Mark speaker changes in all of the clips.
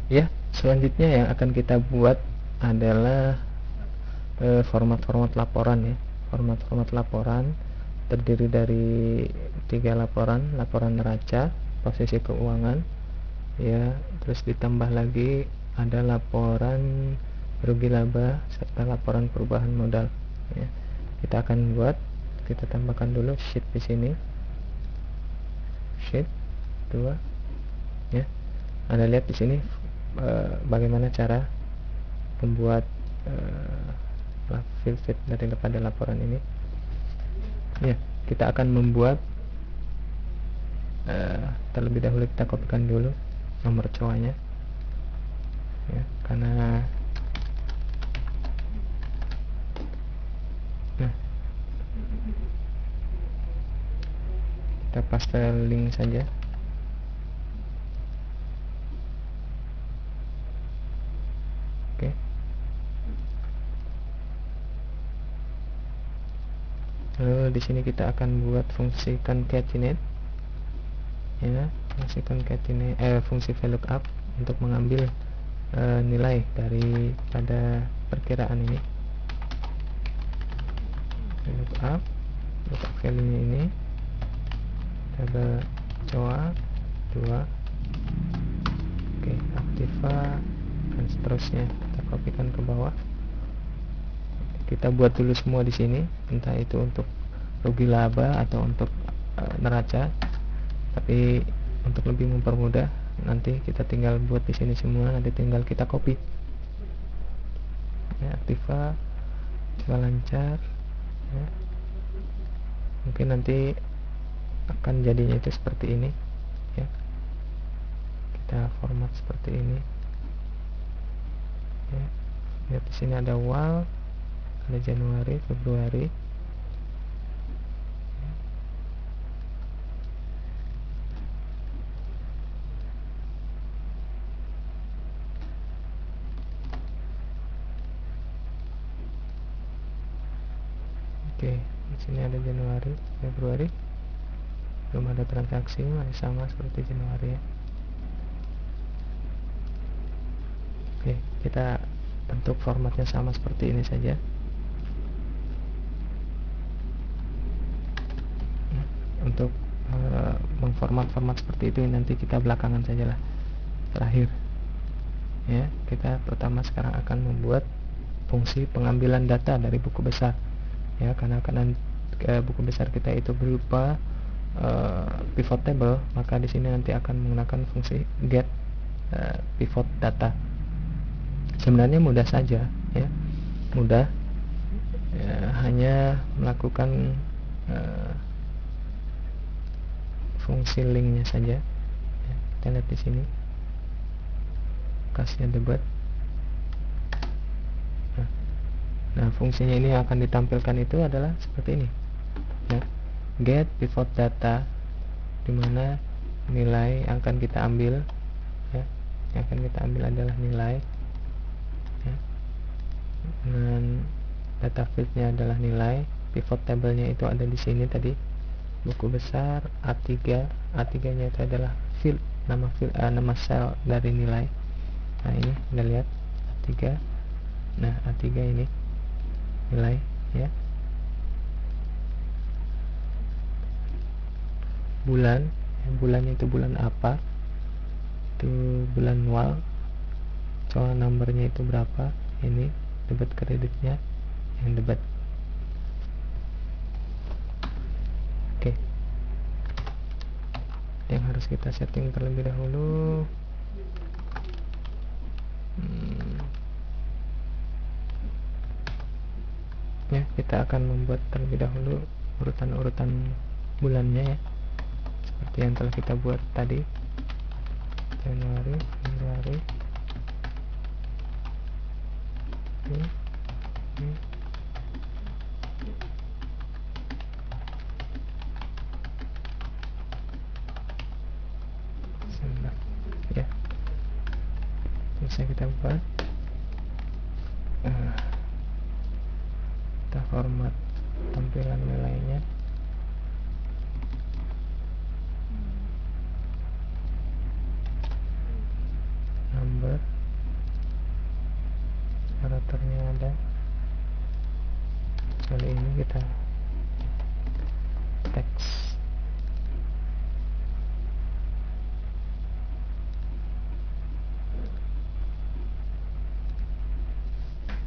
Speaker 1: Ya, selanjutnya yang akan kita buat adalah format-format laporan ya. Format-format laporan terdiri dari 3 laporan: laporan neraca, posisi keuangan, ya, terus ditambah lagi ada laporan rugi laba serta laporan perubahan modal. Ya. Kita akan buat, kita tambahkan dulu sheet di sini, sheet 2, ya. Anda lihat di sini bagaimana cara membuat fill sheet daripada laporan ini. Ya, kita akan membuat terlebih dahulu kita kopikan dulu nomor coanya, ya, karena nah, kita paste link saja. Oke. Lalu di sini kita akan buat fungsi concatenate, ya, fungsi concatenate, fungsi VLOOKUP untuk mengambil nilai daripada perkiraan ini. VLOOKUP, lookup value ini tabel COA 2. Oke, Aktiva dan seterusnya kita kopikan ke bawah. Kita buat dulu semua di sini, entah itu untuk rugi laba atau untuk neraca. Tapi untuk lebih mempermudah, nanti kita tinggal buat di sini semua, nanti tinggal kita copy. Ya, Aktiva lancar. Ya. Mungkin nanti akan jadinya itu seperti ini, ya. Kita format seperti ini. Ya. Lihat di sini ada WAL, ada Januari, Februari. Oke, di sini ada Januari, Februari. Belum ada transaksi, masih sama seperti Januari ya. Oke, kita bentuk formatnya sama seperti ini saja. Untuk mengformat-format seperti itu nanti kita belakangan sajalah, terakhir. Ya, kita pertama sekarang akan membuat fungsi pengambilan data dari buku besar. Ya, karena buku besar kita itu berupa pivot table, maka di sini nanti akan menggunakan fungsi get pivot data. Sebenarnya mudah saja, ya, mudah, ya, hanya melakukan fungsi linknya saja. Ya, kita lihat di sini kasnya debat. Nah, fungsinya ini yang akan ditampilkan itu adalah seperti ini. Ya, get pivot data, dimana nilai yang akan kita ambil, ya, yang akan kita ambil adalah nilai, ya, dan data fieldnya adalah nilai. Pivot tablenya itu ada di sini tadi, buku besar A3. A3 nya itu adalah field, nama sel dari nilai. Nah, ini Anda lihat A3. Nah, A3 ini nilai, ya. Bulan, bulannya itu bulan apa, itu bulan WAL. Soal numbernya itu berapa, ini debit kreditnya yang debit. Oke, yang harus kita setting terlebih dahulu, ya, kita akan membuat terlebih dahulu urutan-urutan bulannya, ya, seperti yang telah kita buat tadi. Januari, Februari, ya, bisa kita buat. Kita format tampilan nilainya. Number number, karakternya ada, kali ini kita teks.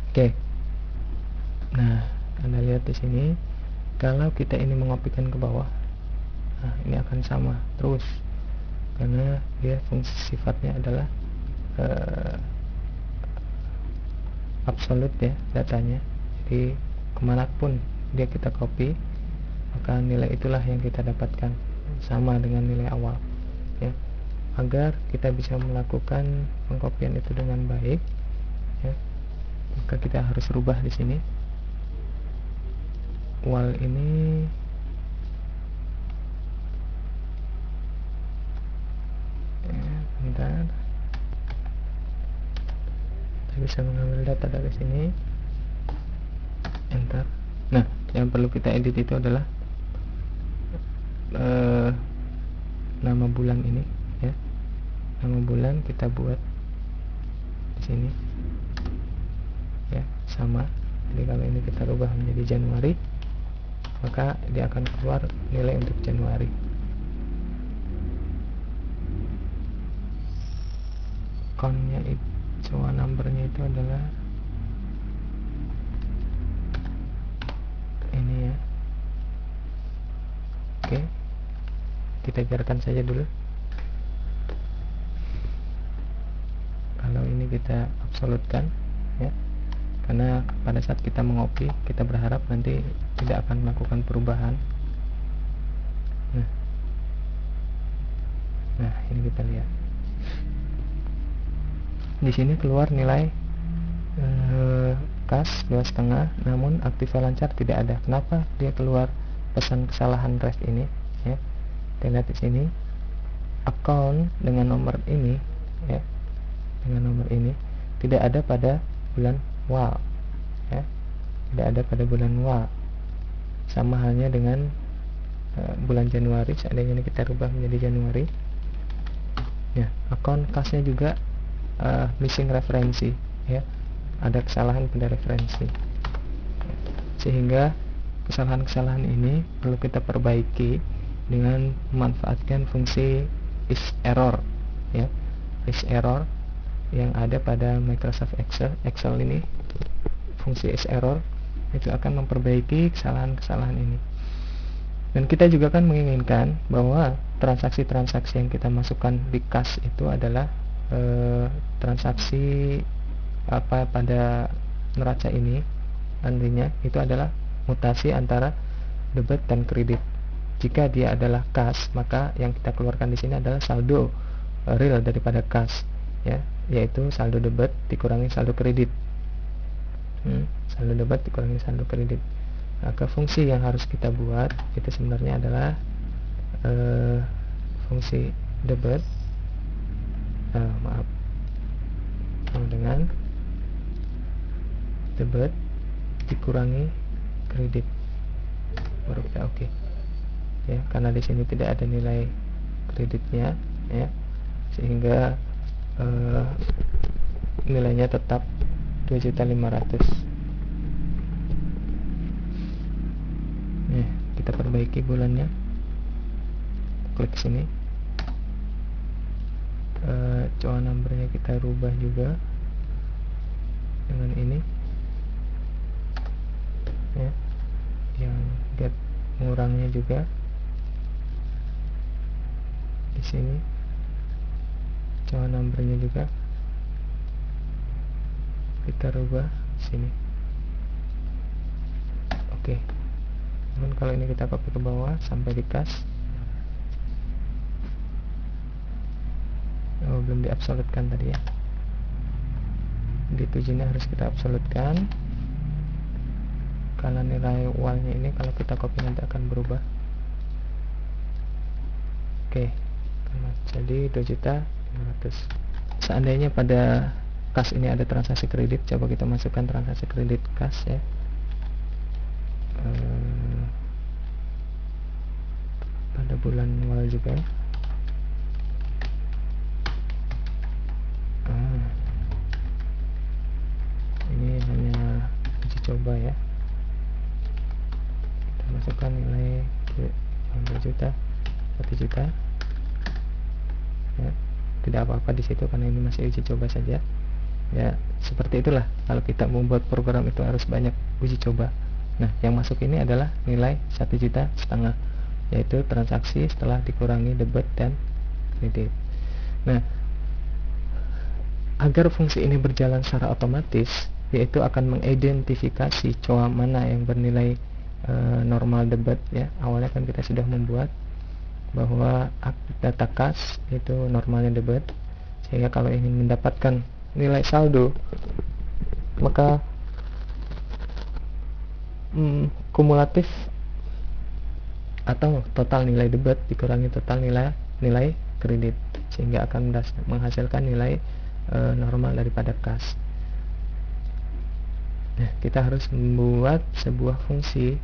Speaker 1: Oke. Nah, Anda lihat di sini, kalau kita ini mengopikan ke bawah, nah ini akan sama terus, karena dia fungsi sifatnya adalah absolute ya datanya. Jadi kemanapun dia kita copy, maka nilai itulah yang kita dapatkan sama dengan nilai awal ya. Agar kita bisa melakukan pengkopian itu dengan baik ya, maka kita harus rubah di sini wall ini ya, bentar. Kita bisa mengambil data dari sini, enter. Nah, yang perlu kita edit itu adalah nama bulan ini ya. Nama bulan kita buat di sini ya, sama. Jadi kalau ini kita rubah menjadi Januari, maka dia akan keluar nilai untuk Januari. Countnya itu, numbernya itu adalah ini ya. Oke, kita biarkan saja dulu. Kalau ini kita absolutkan ya, karena pada saat kita mengopi, kita berharap nanti tidak akan melakukan perubahan. Nah ini kita lihat di sini keluar nilai kas 2,5, namun aktiva lancar tidak ada. Kenapa dia keluar pesan kesalahan REST ini ya? Kita lihat di sini, account dengan nomor ini ya, dengan nomor ini tidak ada pada bulan WAL ya, tidak ada pada bulan WAL. Sama halnya dengan bulan Januari, seandainya kita rubah menjadi Januari ya, account kasnya juga missing referensi ya, ada kesalahan pada referensi, sehingga kesalahan-kesalahan ini perlu kita perbaiki dengan memanfaatkan fungsi isError ya. IsError yang ada pada Microsoft Excel ini, fungsi isError itu akan memperbaiki kesalahan-kesalahan ini. Dan kita juga kan menginginkan bahwa transaksi-transaksi yang kita masukkan di kas itu adalah transaksi apa pada neraca ini nantinya itu adalah mutasi antara debit dan kredit. Jika dia adalah kas, maka yang kita keluarkan di sini adalah saldo real daripada kas ya, yaitu saldo debit dikurangi saldo kredit. Saldo debit dikurangi saldo kredit. Maka fungsi yang harus kita buat itu sebenarnya adalah fungsi debit sama dengan debit dikurangi kredit, baru kita oke ya, karena di sini tidak ada nilai kreditnya ya, sehingga nilainya tetap 2.500.000 ya. Kita perbaiki bulannya, klik sini, coba numbernya kita rubah juga dengan ini ya, yang get ngurangnya juga di sini, coba numbernya juga kita rubah sini. Oke. Namun kalau ini kita copy ke bawah sampai di kas, belum diabsolutkan tadi ya. Di tujuannya harus kita absolutkan, karena nilai wallnya ini kalau kita copy nanti akan berubah. Oke, jadi 2.500.000. Seandainya pada kas ini ada transaksi kredit, coba kita masukkan transaksi kredit kas ya. Pada bulan wall juga. masukkan nilai 2 juta, 1 juta ya, tidak apa-apa di situ karena ini masih uji coba saja ya. Seperti itulah kalau kita membuat program itu harus banyak uji coba. Nah, yang masuk ini adalah nilai 1,5 juta, yaitu transaksi setelah dikurangi debit dan kredit. Nah, agar fungsi ini berjalan secara otomatis, yaitu akan mengidentifikasi COA mana yang bernilai normal debit ya. Awalnya kan kita sudah membuat bahwa data kas itu normalnya debit, sehingga kalau ingin mendapatkan nilai saldo maka kumulatif atau total nilai debit dikurangi total nilai kredit, sehingga akan menghasilkan nilai normal daripada kas. Nah, kita harus membuat sebuah fungsi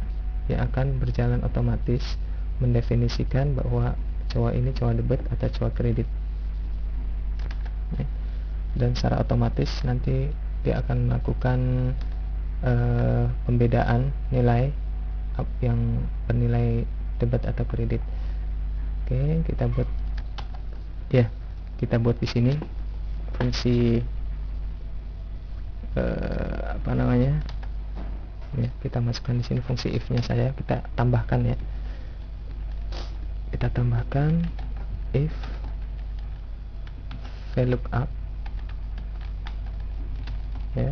Speaker 1: yang akan berjalan otomatis mendefinisikan bahwa COA ini COA debit atau COA kredit. Dan secara otomatis nanti dia akan melakukan pembedaan nilai yang bernilai debit atau kredit. Oke, kita buat di sini fungsi ya, kita masukkan di sini fungsi if-nya saya, kita tambahkan ya. Kita tambahkan if VLOOKUP ya,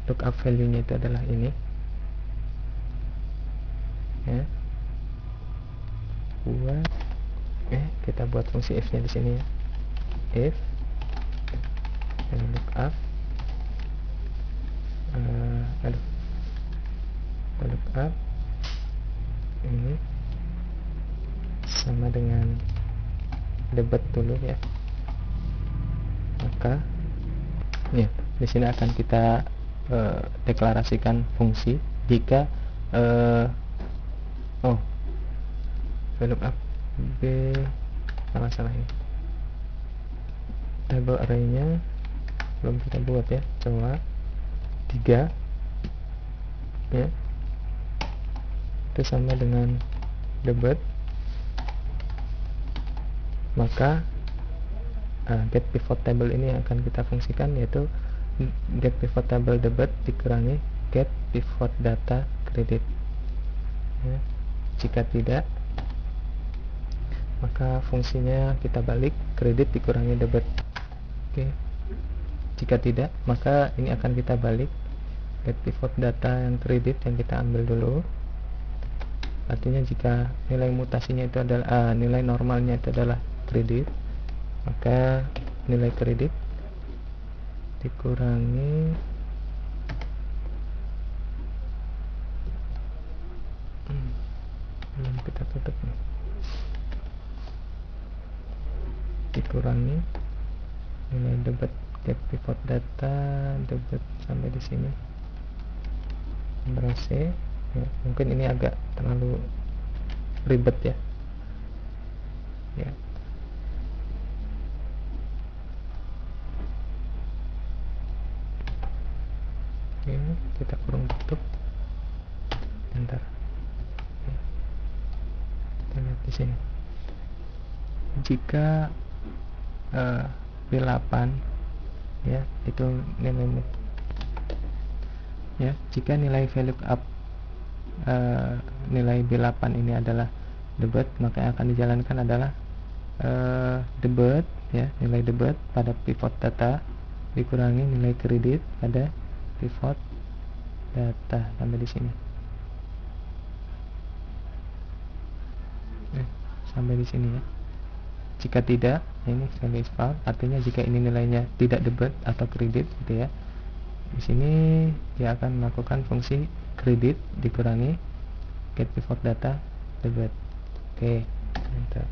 Speaker 1: lookup value-nya itu adalah ini ya. Kita buat fungsi if-nya di sini ya. If lookup lookup ini sama dengan debit dulu ya, maka ya di sini akan kita deklarasikan fungsi jika VLOOKUP B salah ini table array-nya belum kita buat ya, coba 3 ya, itu sama dengan debit, maka get pivot table ini yang akan kita fungsikan, yaitu get pivot table debit dikurangi get pivot data kredit ya. Jika tidak, maka fungsinya kita balik kredit dikurangi debit. Oke. Jika tidak, maka ini akan kita balik get pivot data yang kredit yang kita ambil dulu. Artinya jika nilai mutasinya itu adalah nilai normalnya itu adalah kredit, maka nilai kredit dikurangi belum kita tutup nih, dikurangi nilai debit get pivot data debit sampai di sini berhasil ya. Mungkin ini agak terlalu ribet ya. Oke, kita kurung tutup. Bentar. Kita lihat di sini. Jika B8 ya, itu nilai ya, jika nilai VLOOKUP nilai B8 ini adalah debit, maka yang akan dijalankan adalah debit ya, nilai debit pada pivot data dikurangi nilai kredit pada pivot data sampai di sini. Sampai di sini ya. Jika tidak, ini value is false, artinya jika ini nilainya tidak debit atau kredit gitu ya. Di sini dia akan melakukan fungsi kredit dikurangi get pivot data debit. Oke, enter.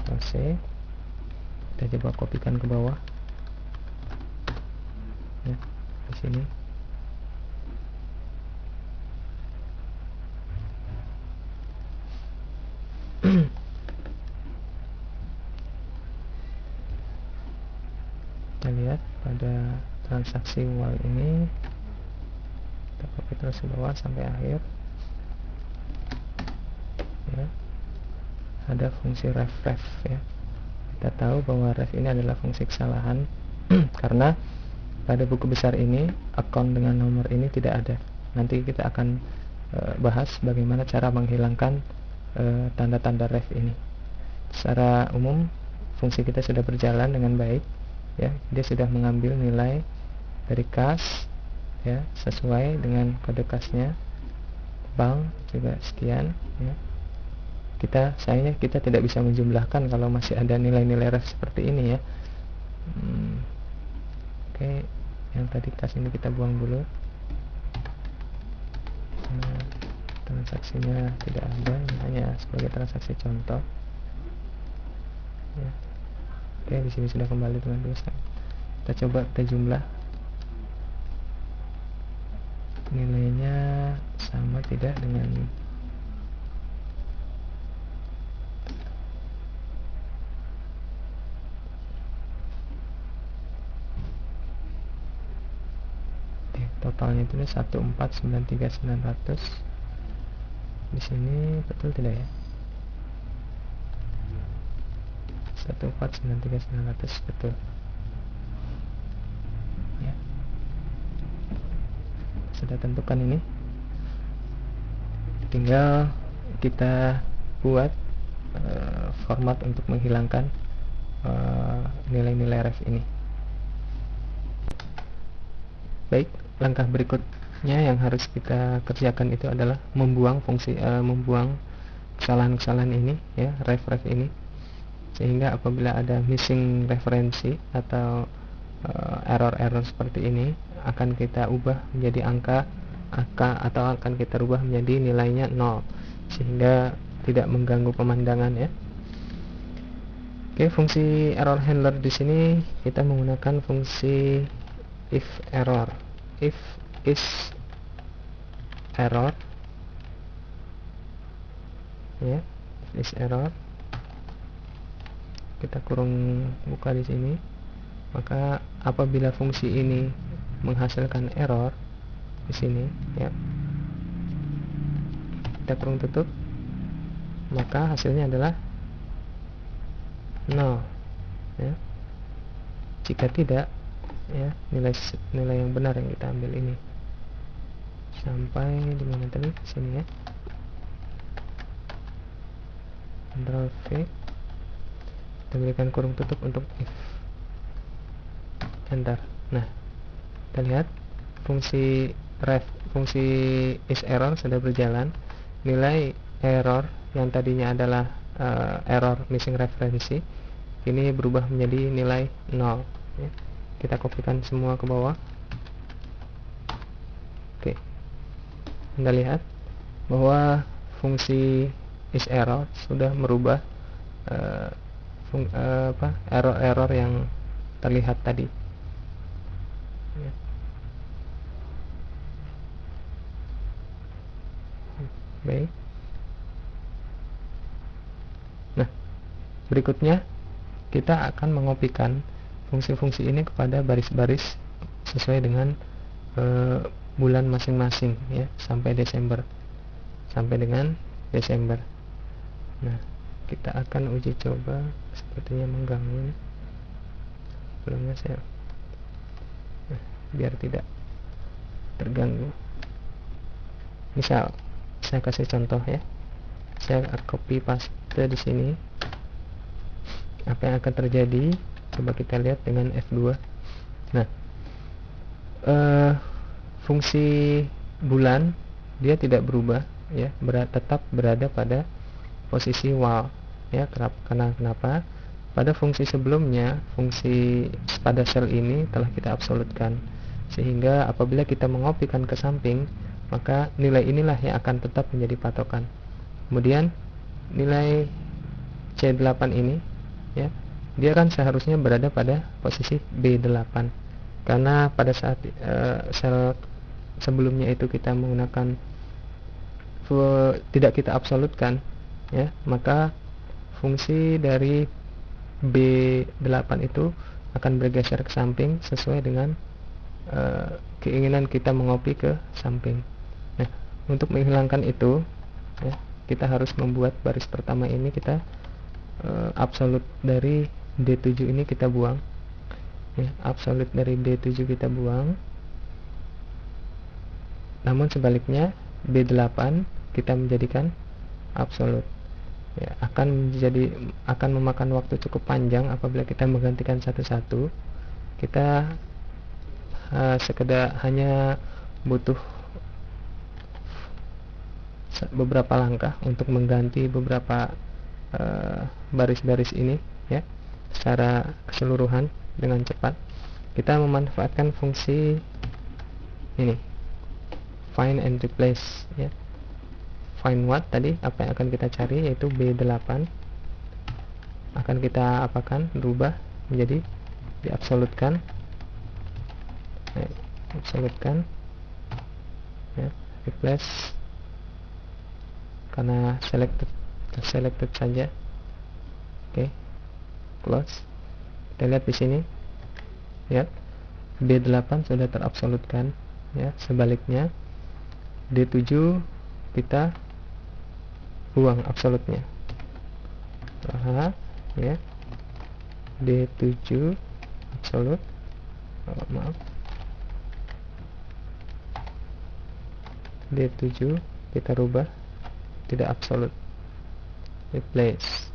Speaker 1: Oke. Kita coba kopikan ke bawah. Ya, di sini. Kita lihat pada transaksi Y ini kita copy terus ke bawah sampai akhir ya. Ada fungsi ref ya, kita tahu bahwa ref ini adalah fungsi kesalahan karena pada buku besar ini akun dengan nomor ini tidak ada. Nanti kita akan bahas bagaimana cara menghilangkan tanda-tanda ref ini. Secara umum fungsi kita sudah berjalan dengan baik ya, dia sudah mengambil nilai dari kas ya, sesuai dengan kode kasnya, bank juga sekian ya. Sayangnya kita tidak bisa menjumlahkan kalau masih ada nilai-nilai ref seperti ini ya. Oke, yang tadi kas ini kita buang dulu. Transaksinya tidak ada, ini hanya sebagai transaksi contoh ya. Oke, di sini sudah kembali teman-teman. Kita coba kita jumlah nilainya sama tidak dengan totalnya itu 1493900. Di sini betul tidak ya? 1493900 betul ya. Sudah tentukan ini, tinggal kita buat format untuk menghilangkan nilai-nilai ref ini. Baik, langkah berikutnya yang harus kita kerjakan itu adalah membuang membuang kesalahan-kesalahan ini ya, ref ini, sehingga apabila ada missing referensi atau error-error seperti ini akan kita ubah menjadi angka atau akan kita rubah menjadi nilainya 0 sehingga tidak mengganggu pemandangan ya. Oke, fungsi error handler di sini kita menggunakan fungsi if error. If is error ya, is error, kita kurung buka di sini, maka apabila fungsi ini menghasilkan error di sini ya, kita kurung tutup, maka hasilnya adalah 0 ya. Jika tidak ya, nilai yang benar yang kita ambil ini sampai di mana tadi, sini ya, Ctrl V, kita berikan kurung tutup untuk if, enter. Nah, kita lihat fungsi is error sudah berjalan. Nilai error yang tadinya adalah error missing referensi ini berubah menjadi nilai 0 ya. Kita kopikan semua ke bawah. Oke, Anda lihat bahwa fungsi is error sudah merubah error-error yang terlihat tadi ya. Baik. Nah, berikutnya kita akan mengopikan fungsi-fungsi ini kepada baris-baris sesuai dengan bulan masing-masing ya, sampai dengan Desember. Nah, kita akan uji coba, sepertinya mengganggu. Sebelumnya saya biar tidak terganggu. Misal saya kasih contoh ya, saya copy paste di sini. Apa yang akan terjadi? Coba kita lihat dengan F2. Nah, fungsi bulan dia tidak berubah ya, tetap berada pada posisi wal ya. Kenapa? Pada fungsi sebelumnya, fungsi pada sel ini telah kita absolutkan, sehingga apabila kita mengopikan ke samping, maka nilai inilah yang akan tetap menjadi patokan. Kemudian nilai C8 ini ya, dia kan seharusnya berada pada posisi B8, karena pada saat sel sebelumnya itu kita menggunakan tidak kita absolutkan ya, maka fungsi dari B8 itu akan bergeser ke samping sesuai dengan keinginan kita mengopi ke samping. Nah, untuk menghilangkan itu, ya, kita harus membuat baris pertama ini kita absolut dari D7 ini kita buang, ya, absolut dari D7 kita buang. Namun sebaliknya B8 kita menjadikan absolut. Ya, akan memakan waktu cukup panjang apabila kita menggantikan satu-satu. Kita sekedar hanya butuh beberapa langkah untuk mengganti beberapa baris-baris ini, ya, secara keseluruhan dengan cepat. Kita memanfaatkan fungsi ini, find and replace, ya. Find what tadi, apa yang akan kita cari, yaitu B8 akan kita apakan, rubah menjadi diabsolutkan, absolutkan, ya, replace karena selected saja. Oke, close. Kita lihat di sini, ya, B8 sudah terabsolutkan, ya. Sebaliknya D7 kita buang absolutnya. Ya, D7 absolut, maaf, D7 kita rubah tidak absolut, replace,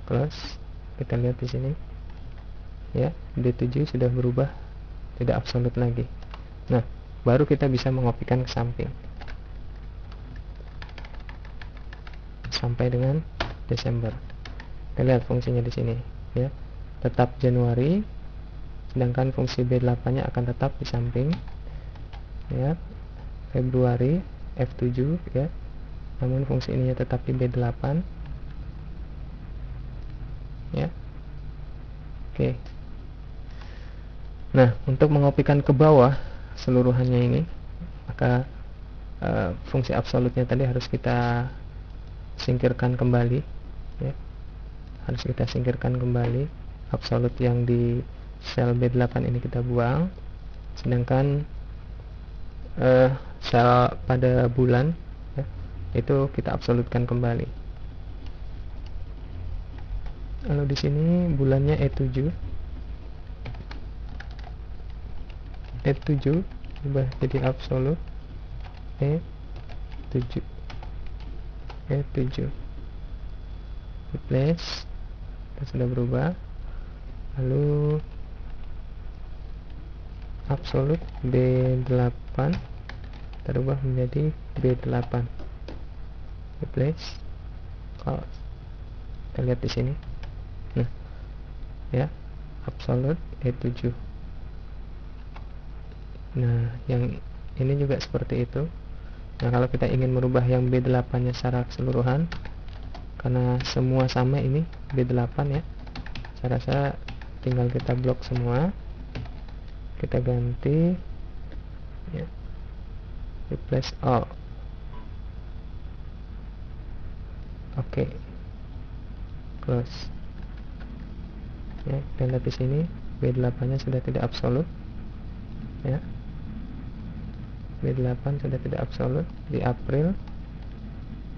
Speaker 1: close. Kita lihat di sini, ya, D7 sudah berubah tidak absolut lagi. Nah, baru kita bisa mengopikan ke samping sampai dengan Desember. Kita lihat fungsinya di sini, ya, tetap Januari, sedangkan fungsi B8-nya akan tetap di samping, ya. Februari F7, ya, namun fungsi ininya tetap di B8, ya. Oke. Nah, untuk mengopikan ke bawah seluruhannya ini, maka fungsi absolutnya tadi harus kita singkirkan kembali, ya. Harus kita singkirkan kembali. Absolut yang di sel B8 ini kita buang, sedangkan sel pada bulan, ya, itu kita absolutkan kembali. Lalu di sini bulannya E7 ubah jadi absolut, E7 replace, kita sudah berubah. Lalu absolut B8 kita ubah menjadi B8, replace, close. Kita lihat di sini, nah, ya, absolut E7. Nah, yang ini juga seperti itu. Nah, kalau kita ingin merubah yang B8 nya secara keseluruhan, karena semua sama ini B8, ya, saya rasa tinggal kita blok semua, kita ganti, ya, replace all. Oke, close. Ya, kita lihat di sini B8 nya sudah tidak absolut, ya. B8 sudah tidak absolut di April.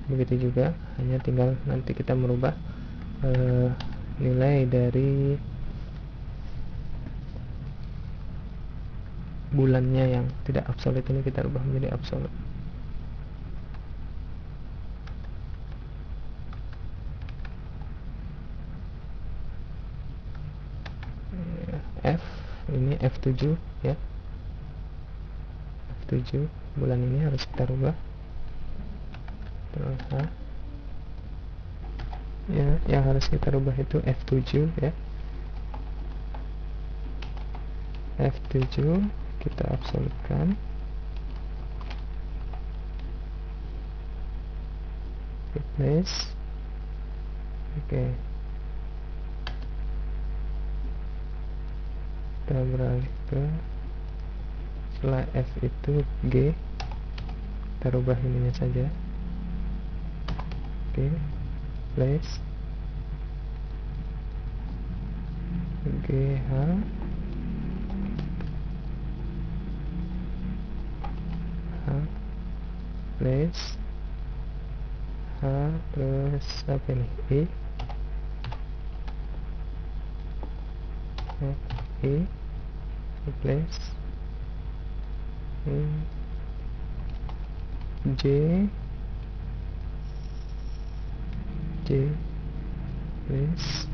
Speaker 1: Begitu juga, hanya tinggal nanti kita merubah nilai dari bulannya yang tidak absolut ini, kita rubah menjadi absolut. F ini F7, ya, F7 bulan ini harus kita rubah. Terus ya, yang harus kita rubah itu F7, ya, F7 kita absolutkan, replace. Oke, kita beralih ke, setelah F itu G, kita rubah ininya saja. Oke, place GH replace H terus apa ini I replace J replace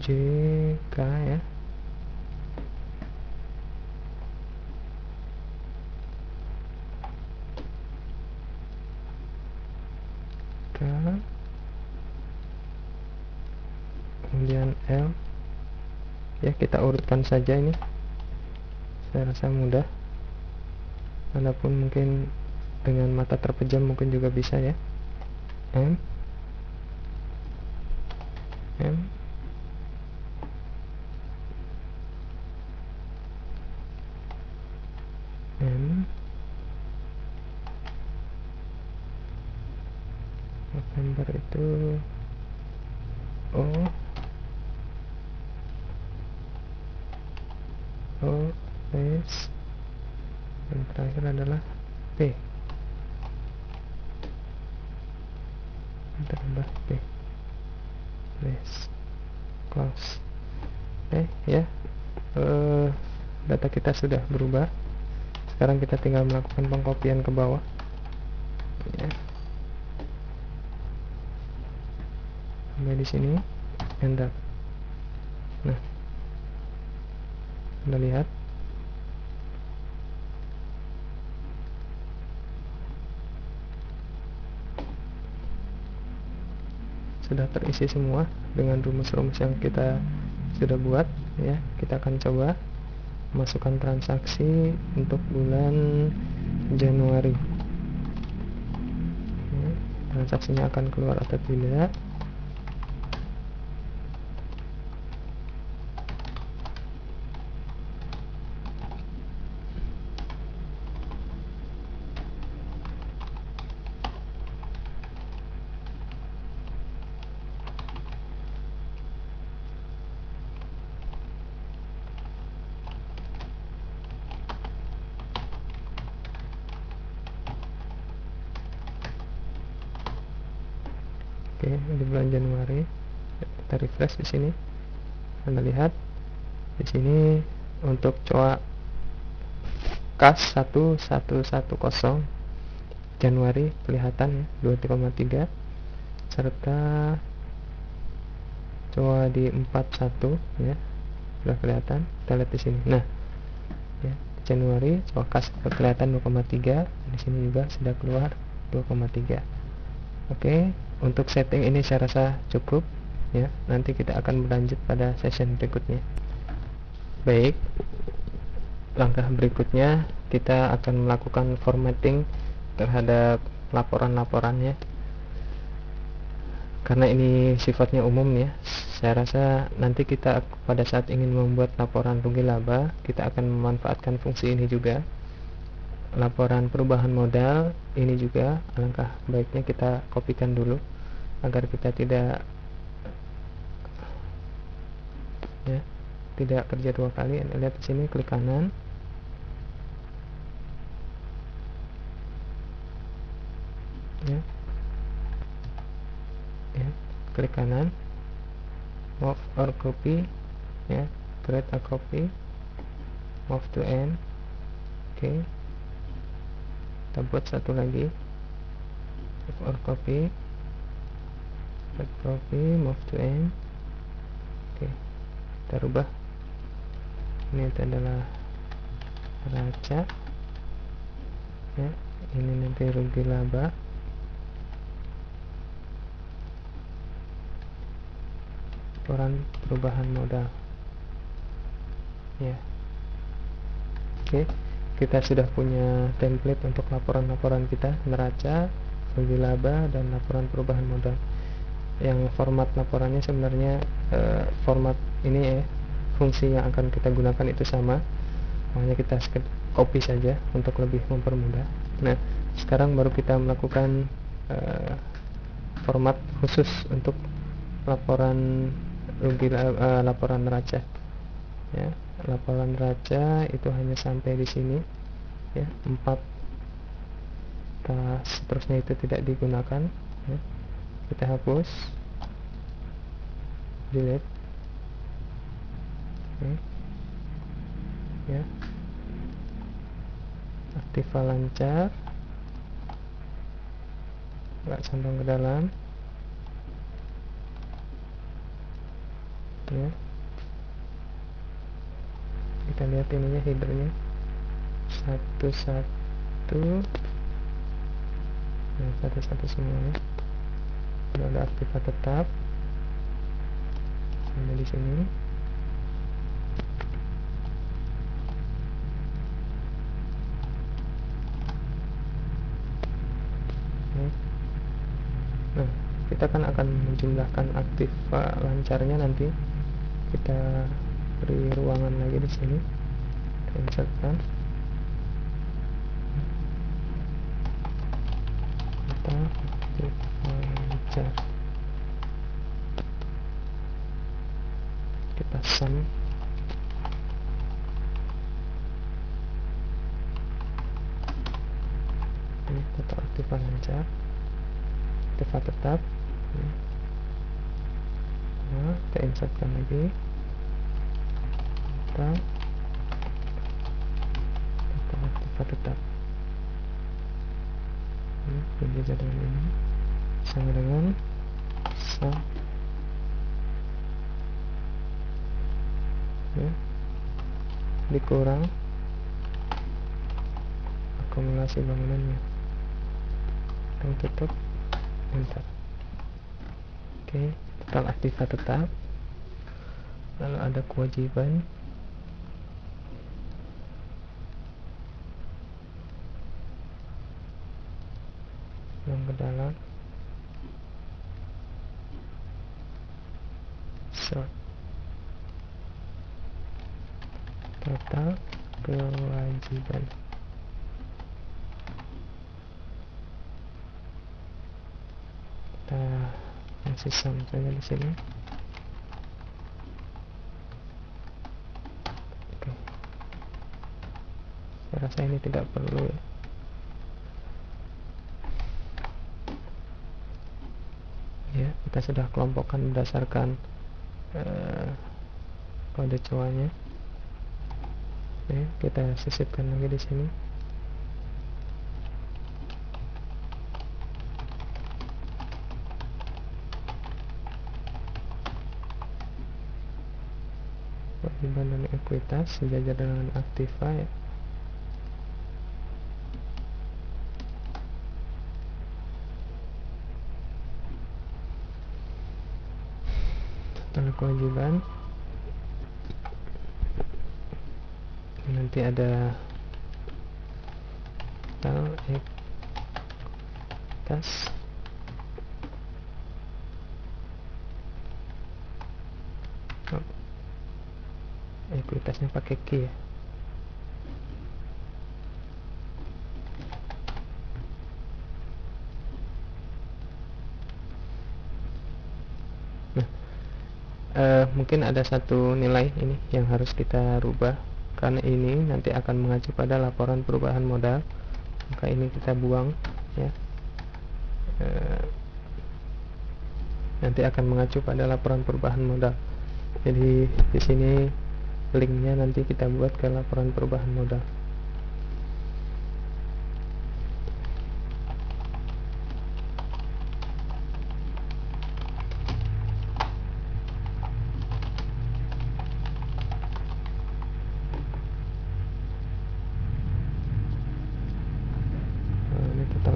Speaker 1: JK ya. K kemudian L ya, kita urutkan saja ini, saya rasa mudah, walaupun mungkin dengan mata terpejam mungkin juga bisa ya. M November itu O S, yang terakhir adalah P, tambah P, place, close. Ya, data kita sudah berubah. Sekarang kita tinggal melakukan pengkopian ke bawah ya. Sampai di sini, enter. Nah, Anda lihat sudah terisi semua dengan rumus-rumus yang kita sudah buat ya. Kita akan coba masukkan transaksi untuk bulan Januari ya, transaksinya akan keluar atau tidak. Oke, di bulan Januari kita refresh di sini. Anda lihat di sini untuk coa kas 1110 Januari kelihatan ya, 2,3, serta coa di 41 ya sudah kelihatan. Kita lihat di sini. Nah, ya, Januari coa kas kelihatan 2,3, di sini juga sudah keluar 2,3. Oke, untuk setting ini saya rasa cukup ya. Nanti kita akan berlanjut pada session berikutnya. Baik, langkah berikutnya kita akan melakukan formatting terhadap laporan-laporannya. Karena ini sifatnya umum ya, saya rasa nanti kita pada saat ingin membuat laporan rugi laba, kita akan memanfaatkan fungsi ini juga. Laporan perubahan modal ini juga alangkah baiknya kita kopikan dulu agar kita tidak kerja dua kali. Anda lihat di sini, klik kanan ya, klik kanan, move or copy ya, create a copy, move to end. Oke, kita buat satu lagi, move or copy, create copy, move to end. Oke, kita rubah, ini adalah neraca ya, ini nanti rugi laba. Laporan perubahan modal ya. Oke, kita sudah punya template untuk laporan-laporan kita, neraca, rugi laba, dan laporan perubahan modal. Yang format laporannya sebenarnya format ini ya, fungsi yang akan kita gunakan itu sama, makanya kita copy saja untuk lebih mempermudah. Nah, sekarang baru kita melakukan format khusus untuk laporan rugi laporan neraca ya. Laporan neraca itu hanya sampai di sini ya, 4 seterusnya itu tidak digunakan, ya. Kita hapus, delete, ya. Aktiva lancar, nggak condong ke dalam, ya. Kita lihat ininya, headernya satu-satu, nah, satu-satu semuanya. Sudah ada aktiva tetap, ada di sini. Nah, kita kan akan menjumlahkan aktiva lancarnya nanti. Kita beri ruangan lagi di sini. Kita insertkan. Kita aktiva lancar. Kita sum. Ini total aktiva lancar. Aktiva tetap. Nah, kita insertkan lagi. Total aktiva tetap. Ini jadwal ini sama dengan sum, ya, dikurang akumulasi bangunannya. Dan tutup, enter. Oke, total aktiva tetap. Lalu ada kewajiban, yang ke dalam, sort, total kewajiban. Kita masih sum saja di sini. Oke, saya rasa ini tidak perlu, ya. Ya, kita sudah kelompokkan berdasarkan kode coanya. Oke, kita sisipkan lagi di sini. Kewajiban dan ekuitas sejajar dengan aktiva, ya. Total kewajiban, nanti ada total ekuitas, ekuitasnya pakai Q, ya. Mungkin ada satu nilai ini yang harus kita rubah, karena ini nanti akan mengacu pada laporan perubahan modal, maka ini kita buang, ya. Nanti akan mengacu pada laporan perubahan modal. Jadi di sini linknya nanti kita buat ke laporan perubahan modal.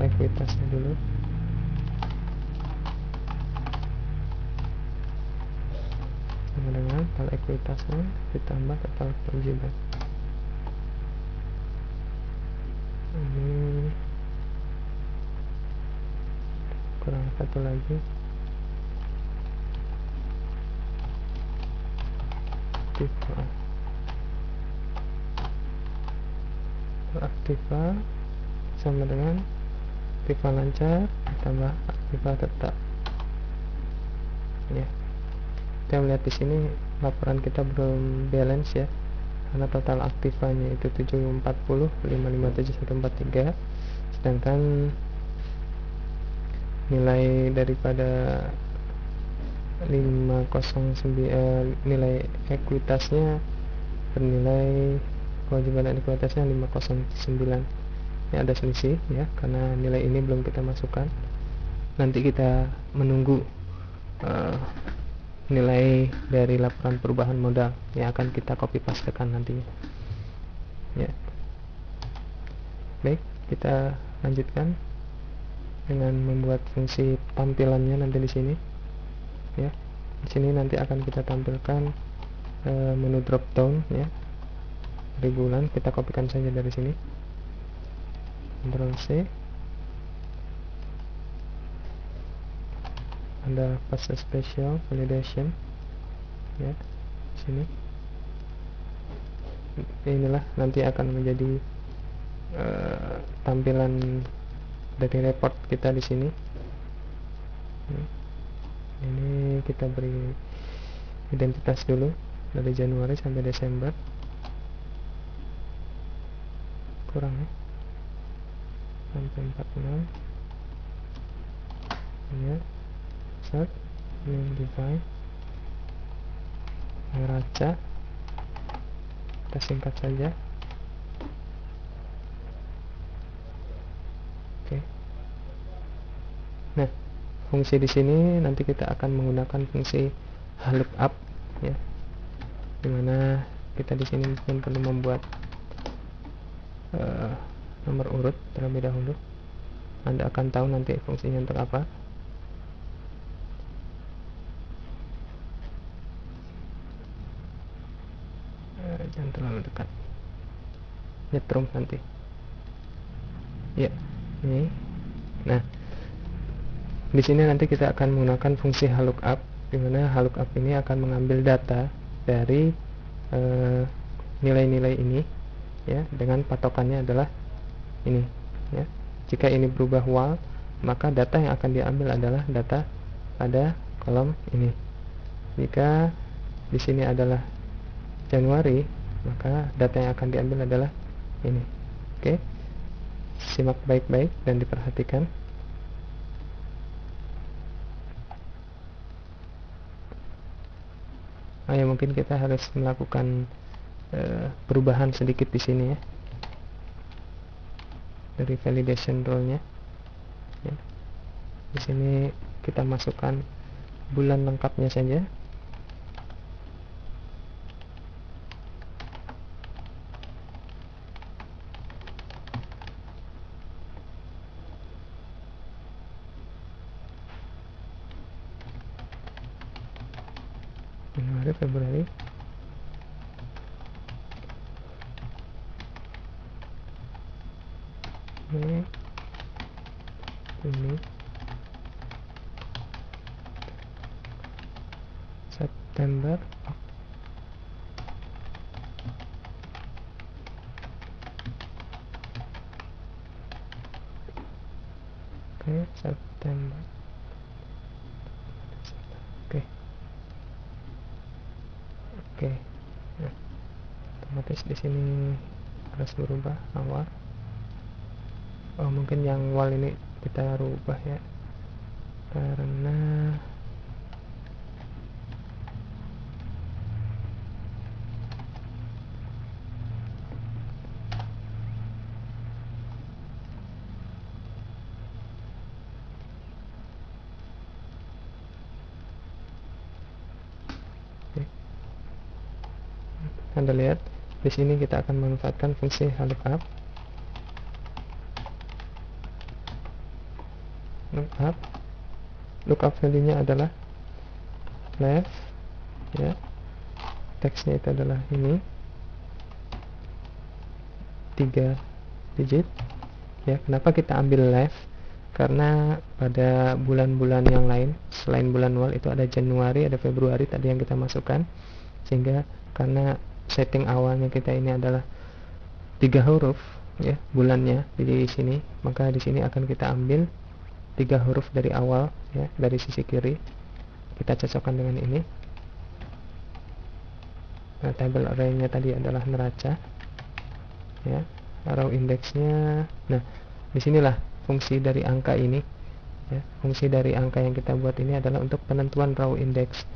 Speaker 1: Ekuitasnya dulu, sama dengan total ekuitasnya ditambah total kewajiban. Ini kurang satu lagi, aktiva sama dengan aktiva lancar tambah aktiva tetap, ya. Kita melihat di sini laporan kita belum balance, ya, karena total aktivanya itu 740, 557, 143, sedangkan nilai daripada 509 nilai ekuitasnya bernilai kewajiban dan ekuitasnya 509. Ini ada selisih ya, karena nilai ini belum kita masukkan. Nanti kita menunggu nilai dari laporan perubahan modal yang akan kita copy pastekan nantinya ya. Baik, kita lanjutkan dengan membuat fungsi tampilannya nanti di sini ya. Di sini nanti akan kita tampilkan menu drop down ya, dari bulan. Kita kopikan saja dari sini, Ctrl C, ada fase special validation ya, sini. Inilah nanti akan menjadi tampilan dari report kita di sini. Ini kita beri identitas dulu dari Januari sampai Desember, kurang ya, sampai 46 ya. Start new define neraca, kita singkat saja. Oke. Nah, fungsi di sini nanti kita akan menggunakan fungsi lookup ya, dimana kita di sini mungkin perlu membuat nomor urut terlebih dahulu. Anda akan tahu nanti fungsinya untuk apa. Jangan terlalu dekat, nyetrum nanti ya. Ini nah, di sini nanti kita akan menggunakan fungsi lookup, di mana lookup ini akan mengambil data dari nilai-nilai ini ya, dengan patokannya adalah ini ya. Jika ini berubah wal, maka data yang akan diambil adalah data pada kolom ini. Jika di sini adalah Januari, maka data yang akan diambil adalah ini. Oke, simak baik-baik dan diperhatikan. Ya, mungkin kita harus melakukan perubahan sedikit di sini ya, dari validation rule-nya ya. Di sini kita masukkan bulan lengkapnya saja. Januari, Februari, Mei, Juni, September, oke, September, oke. Oke, nah, otomatis di sini harus berubah awal. Oh, mungkin yang wal ini kita rubah ya, karena Anda lihat di sini kita akan memanfaatkan fungsi lookup. Lookup value-nya adalah left ya. Teksnya itu adalah ini 3 digit ya. Kenapa kita ambil left? Karena pada bulan-bulan yang lain selain bulan wal itu ada Januari, ada Februari tadi yang kita masukkan, sehingga karena setting awalnya kita ini adalah 3 huruf ya bulannya di sini, maka di sini akan kita ambil 3 huruf dari awal ya, dari sisi kiri kita cocokkan dengan ini. Nah, table array-nya tadi adalah neraca ya, row index-nya. Nah, disinilah fungsi dari angka ini, ya. Fungsi dari angka yang kita buat ini adalah untuk penentuan row index,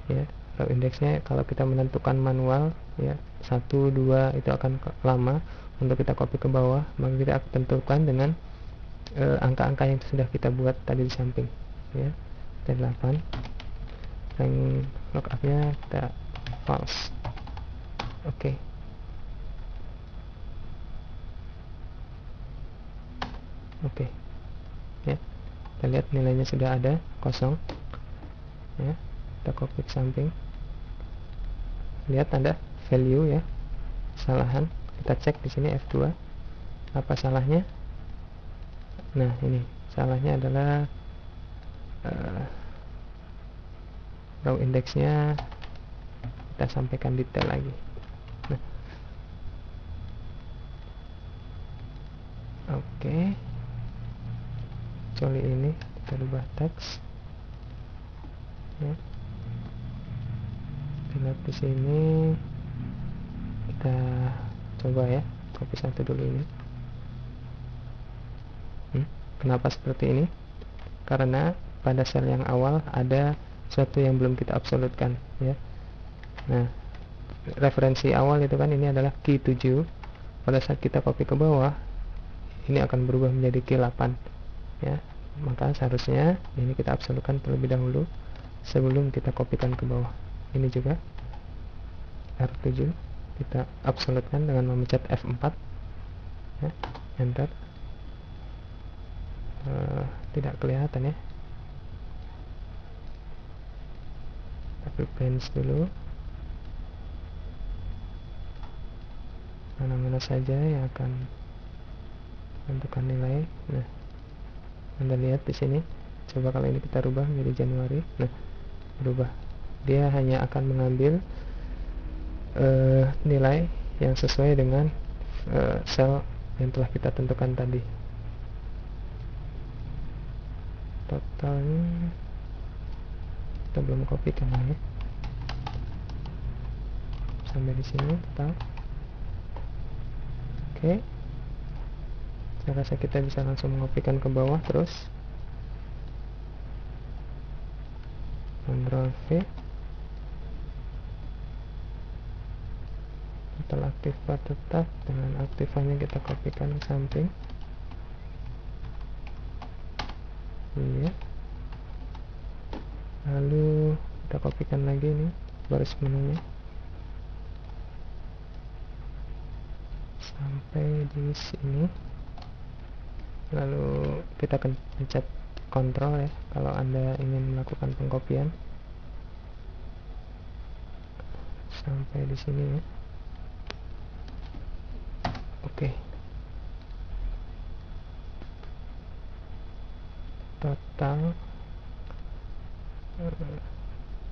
Speaker 1: ya. Row indexnya kalau kita menentukan manual, ya, 1, 2 itu akan lama. Untuk kita copy ke bawah, maka kita akan tentukan dengan angka-angka yang sudah kita buat tadi di samping, ya. T8 rank lookupnya kita false. Oke. Oke. Ya, kita lihat nilainya sudah ada kosong, ya. Kita copy ke samping, lihat ada value, ya, kesalahan. Kita cek di sini F2 apa salahnya. Nah, ini salahnya adalah row indexnya kita sampaikan detail lagi. Nah, oke. Kecuali ini kita ubah teks, ya. Kita lihat di sini, kita coba, ya, copy satu dulu ini. Kenapa seperti ini? Karena pada sel yang awal ada sesuatu yang belum kita absolutkan, ya. Nah, referensi awal itu kan ini adalah key 7. Pada saat kita copy ke bawah, ini akan berubah menjadi key 8, ya. Maka seharusnya ini kita absolutkan terlebih dahulu sebelum kita kopikan ke bawah. Ini juga R7 kita absolutkan dengan memencet F4, ya, enter. Tidak kelihatan, ya. Tapi bench dulu, mana-mana saja yang akan menentukan nilai. Nah, Anda lihat di sini. Coba kalau ini kita rubah menjadi Januari. Nah, berubah. Dia hanya akan mengambil nilai yang sesuai dengan sel yang telah kita tentukan tadi. Totalnya kita belum copy kan, ya. Sampai di sini total. Oke. Saya rasa kita bisa langsung mengopikan ke bawah terus. Ctrl V. Total aktif tetap dengan aktifannya kita kopikan ke samping. Iya. Lalu kita kopikan lagi nih baris menunya sampai di sini. Lalu kita akan pencet Ctrl, ya, kalau Anda ingin melakukan pengkopian sampai di sini, ya. Oke. Total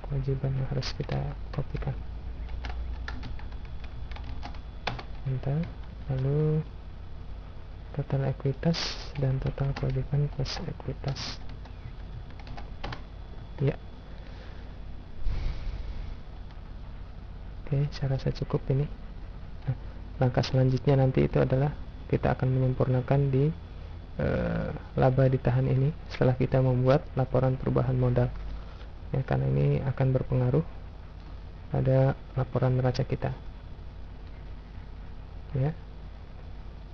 Speaker 1: kewajiban yang harus kita kopikan. Enter. Lalu total ekuitas dan total kewajiban plus ekuitas, ya. Oke, saya rasa cukup ini. Nah, langkah selanjutnya nanti itu adalah kita akan menyempurnakan di laba ditahan ini setelah kita membuat laporan perubahan modal, ya, karena ini akan berpengaruh pada laporan neraca kita, ya.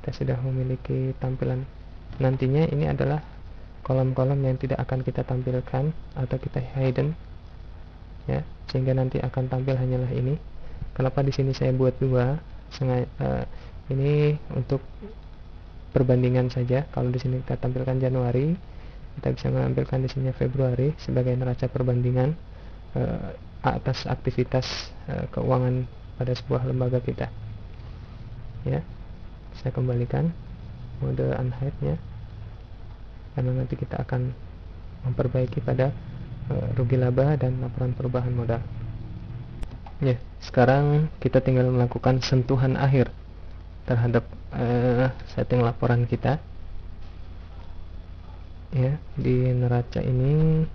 Speaker 1: Kita sudah memiliki tampilan. Nantinya ini adalah kolom-kolom yang tidak akan kita tampilkan atau kita hidden, ya, sehingga nanti akan tampil hanyalah ini. Kenapa di sini saya buat dua? Ini untuk perbandingan saja. Kalau di sini kita tampilkan Januari, kita bisa menampilkan di sini Februari sebagai neraca perbandingan atas aktivitas keuangan pada sebuah lembaga kita, ya. Saya kembalikan mode unhide-nya karena nanti kita akan memperbaiki pada rugi laba dan laporan perubahan modal, ya. Sekarang kita tinggal melakukan sentuhan akhir terhadap setting laporan kita, ya. Di neraca ini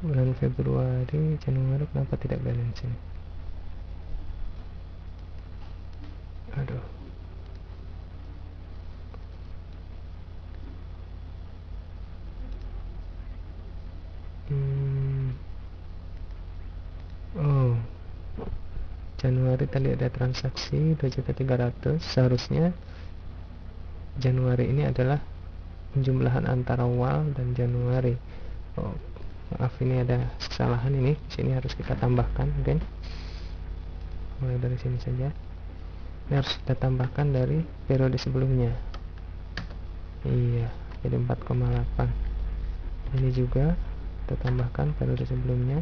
Speaker 1: bulan Februari, Januari kenapa tidak balance ini? Oh, Januari tadi ada transaksi 2.300.000. Seharusnya Januari ini adalah penjumlahan antara WAL dan Januari. Oh, maaf, ini ada kesalahan, ini di sini harus kita tambahkan. Oke, mulai dari sini saja. Ini harus kita tambahkan dari periode sebelumnya. Iya, jadi 4,8. Ini juga kita tambahkan periode sebelumnya.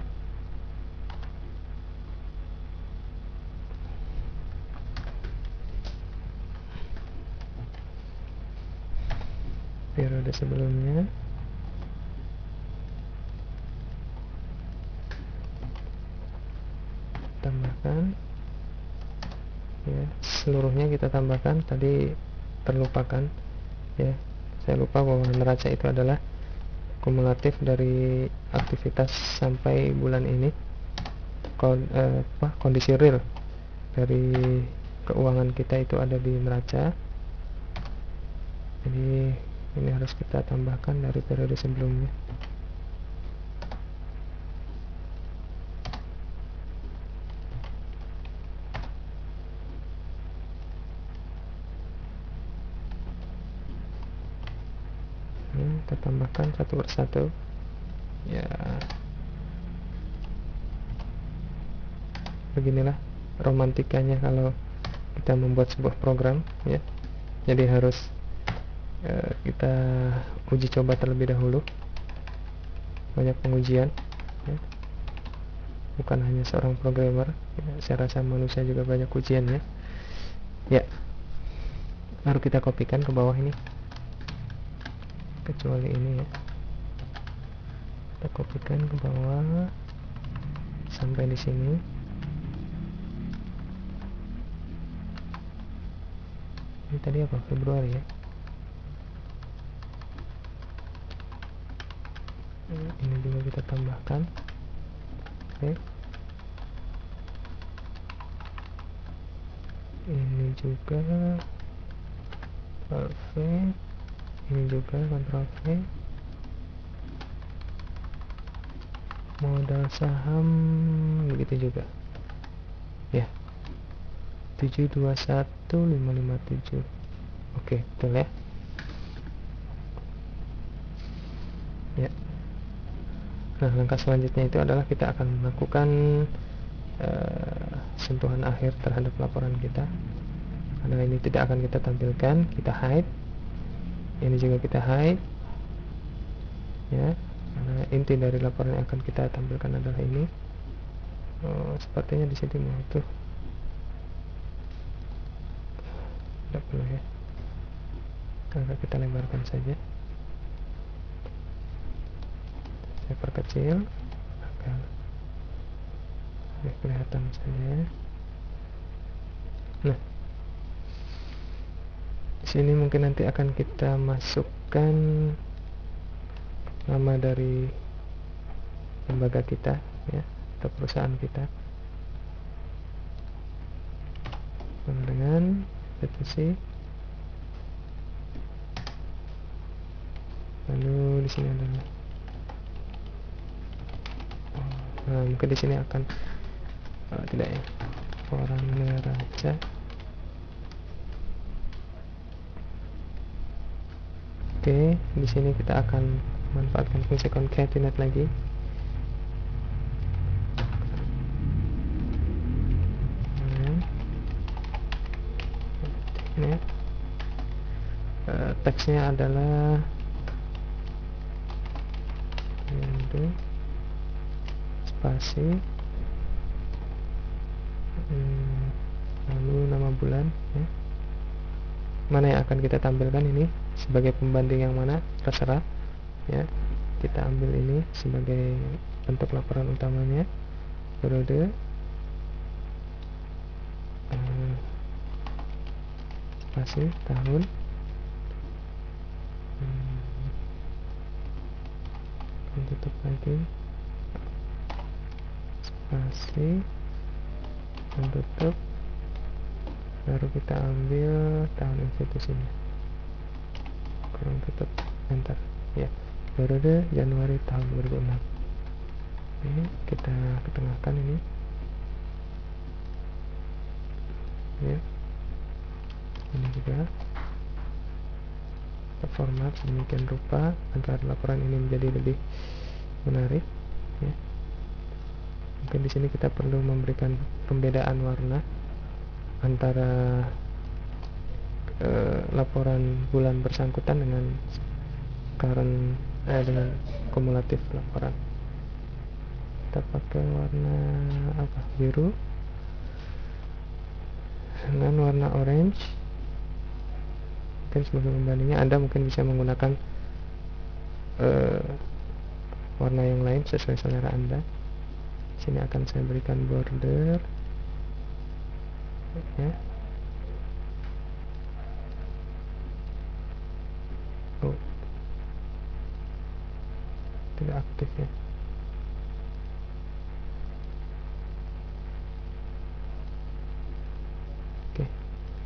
Speaker 1: Periode sebelumnya tambahkan, ya, seluruhnya kita tambahkan. Tadi terlupakan, ya, saya lupa bahwa neraca itu adalah kumulatif dari aktivitas sampai bulan ini. Kondisi real dari keuangan kita itu ada di neraca. Jadi ini harus kita tambahkan dari periode sebelumnya. Kita tambahkan satu persatu, ya. Beginilah romantikanya kalau kita membuat sebuah program, ya. Jadi harus kita uji coba terlebih dahulu, banyak pengujian, ya. Bukan hanya seorang programmer, ya, saya rasa manusia juga banyak ujiannya, ya. Baru kita kopikan ke bawah ini, kecuali ini, ya. Kita kopikan ke bawah sampai di sini. Ini tadi apa? Februari, ya. Ini juga kita tambahkan. Oke. Ini juga Ctrl V. Ini juga Ctrl V. Modal saham begitu juga, ya. 721557. Oke, betul, ya. Ya. Nah, langkah selanjutnya itu adalah kita akan melakukan sentuhan akhir terhadap laporan kita. Karena ini tidak akan kita tampilkan, kita hide. Ini juga kita hide, ya. Karena inti dari laporan yang akan kita tampilkan adalah ini. Sepertinya di sini mau tuh tidak perlu, ya. Agak kita lebarkan saja, saya perkecil agar lebih kelihatan saja. Nah, di sini mungkin nanti akan kita masukkan nama dari lembaga kita, ya, atau perusahaan kita, dengan institusi. Lalu di sini adalah, nah, mungkin di sini akan tidak, ya, orang neraca. Oke, di sini kita akan manfaatkan fungsi concatenate lagi. Ini teksnya adalah spasi, lalu nama bulan, ya. Mana yang akan kita tampilkan ini sebagai pembanding yang mana terserah, ya. Kita ambil ini sebagai bentuk laporan utamanya, periode, spasi, tahun, tutup lagi, spasi, tutup, baru kita ambil tahun institusinya, kurang tutup, enter, ya. Periode Januari tahun 2006. Oke, kita ketengahkan ini ya. Ini juga kita format sedemikian rupa agar laporan ini menjadi lebih menarik ya. Mungkin di sini kita perlu memberikan pembedaan warna antara laporan bulan bersangkutan dengan dengan kumulatif laporan. Kita pakai warna apa? Biru dengan warna orange. Mungkin sebagai pembandingnya Anda mungkin bisa menggunakan warna yang lain sesuai selera Anda. Sini akan saya berikan border ya. Oh, tidak aktif ya. Oke,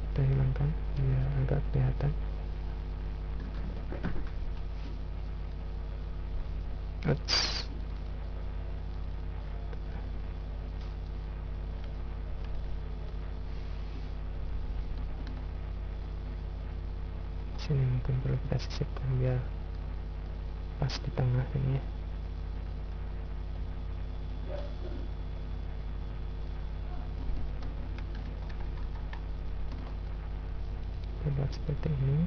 Speaker 1: kita hilangkan biar agak kelihatan. Oops. Sini mungkin perlu kita sisipkan biar pas di tengah ini ya. Kita buat seperti ini.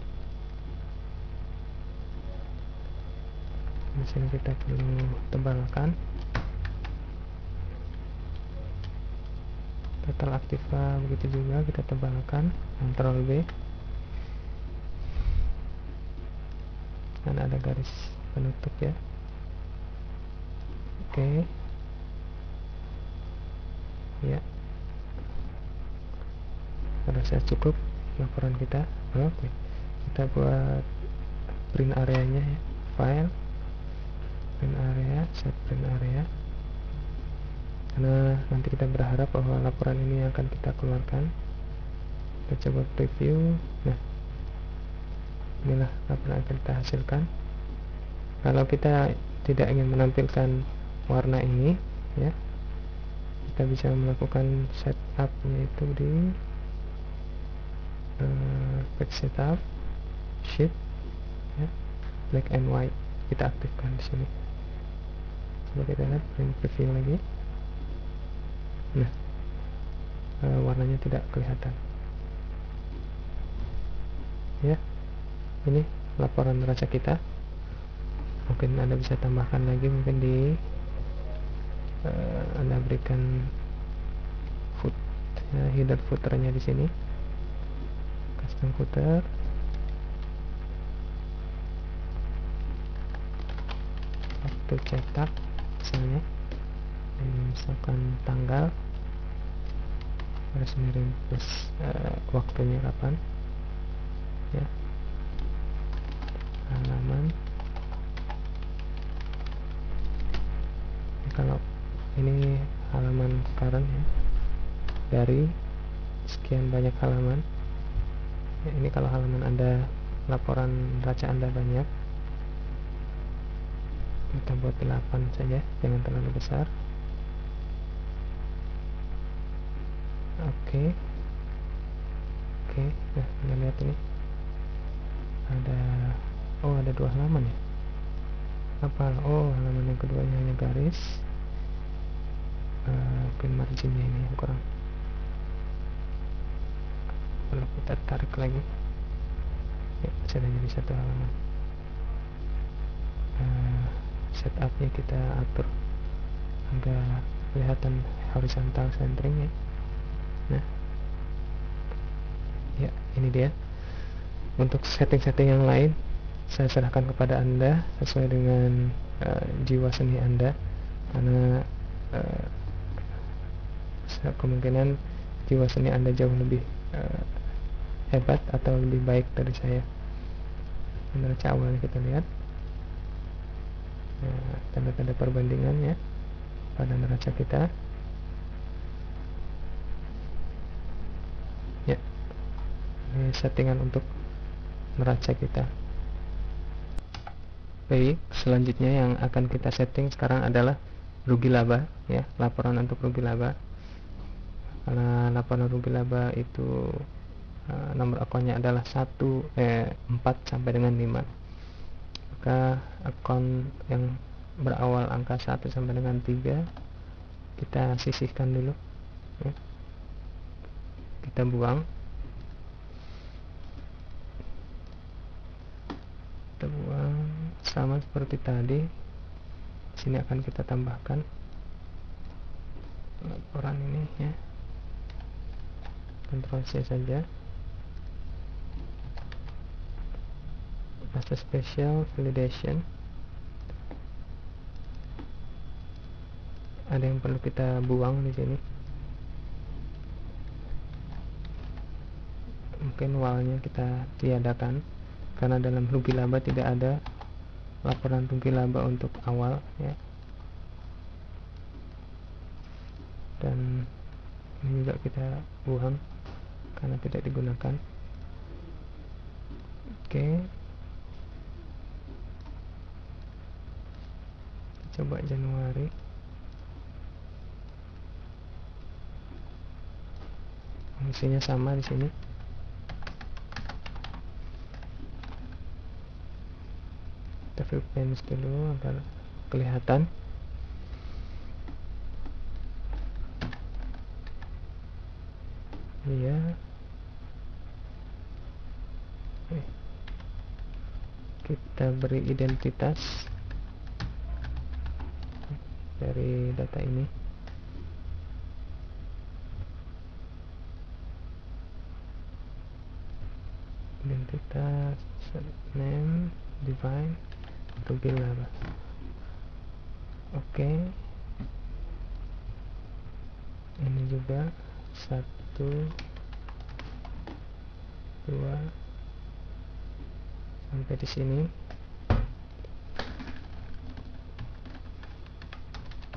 Speaker 1: Di sini kita perlu tebalkan. Total aktiva begitu juga kita tebalkan. Ctrl B. Dan ada garis penutup ya. Oke. Ya. Rasa cukup laporan kita. Oke. Kita buat print areanya ya. File, print area, set print area. Karena nanti kita berharap bahwa laporan ini akan kita keluarkan. Kita coba preview. Nah, inilah laporan yang akan kita hasilkan. Kalau kita tidak ingin menampilkan warna ini ya, kita bisa melakukan setup yaitu di page setup, sheet ya, black and white kita aktifkan di sini. Coba kita lihat print preview lagi. Nah, warnanya tidak kelihatan ya. Ini laporan neraca kita. Mungkin Anda bisa tambahkan lagi, mungkin di Anda berikan header footernya di sini, custom footer. Waktu cetak misalnya, ini misalkan tanggal, harus miring plus waktunya kapan ya. Halaman. Kalau ini halaman current ya, dari sekian banyak halaman ya. Ini kalau halaman Anda, laporan neraca Anda banyak, kita buat 8 saja, jangan terlalu besar. Oke. Nah, Anda lihat ini ada 2 halaman ya. Apa? Halaman yang keduanya hanya garis. Mungkin marginnya ini yang kurang. Kalau kita tarik lagi ya, sudah jadi 1 halaman. Setupnya kita atur agar kelihatan horizontal centering ya. Nah ya, ini dia. Untuk setting-setting yang lain saya serahkan kepada Anda sesuai dengan jiwa seni Anda, karena kemungkinan jiwa seni Anda jauh lebih hebat atau lebih baik dari saya. Neraca awalnya kita lihat tanda-tanda perbandingan ya pada neraca kita ya. Ini settingan untuk neraca kita. Baik, selanjutnya yang akan kita setting sekarang adalah rugi laba, ya, laporan untuk rugi laba. Karena laporan rugi laba itu nomor akunnya adalah 4 sampai dengan 5, maka akun yang berawal angka 1 sampai dengan 3 kita sisihkan dulu, ya. Kita buang sama seperti tadi. Sini akan kita tambahkan laporan ini, ya. Ctrl C saja. Master Special Validation. Ada yang perlu kita buang di sini. Mungkin while-nya kita tiadakan, karena dalam rugi laba tidak ada laporan rugi laba untuk awal, ya. Dan ini juga kita buang karena tidak digunakan. Oke, coba Januari. Fungsinya sama di sini. Kita view panes dulu agar kelihatan. Iya. Kita beri identitas dari data ini. Identitas name define rugi laba. Oke. Ini juga 1, 2 sampai di sini.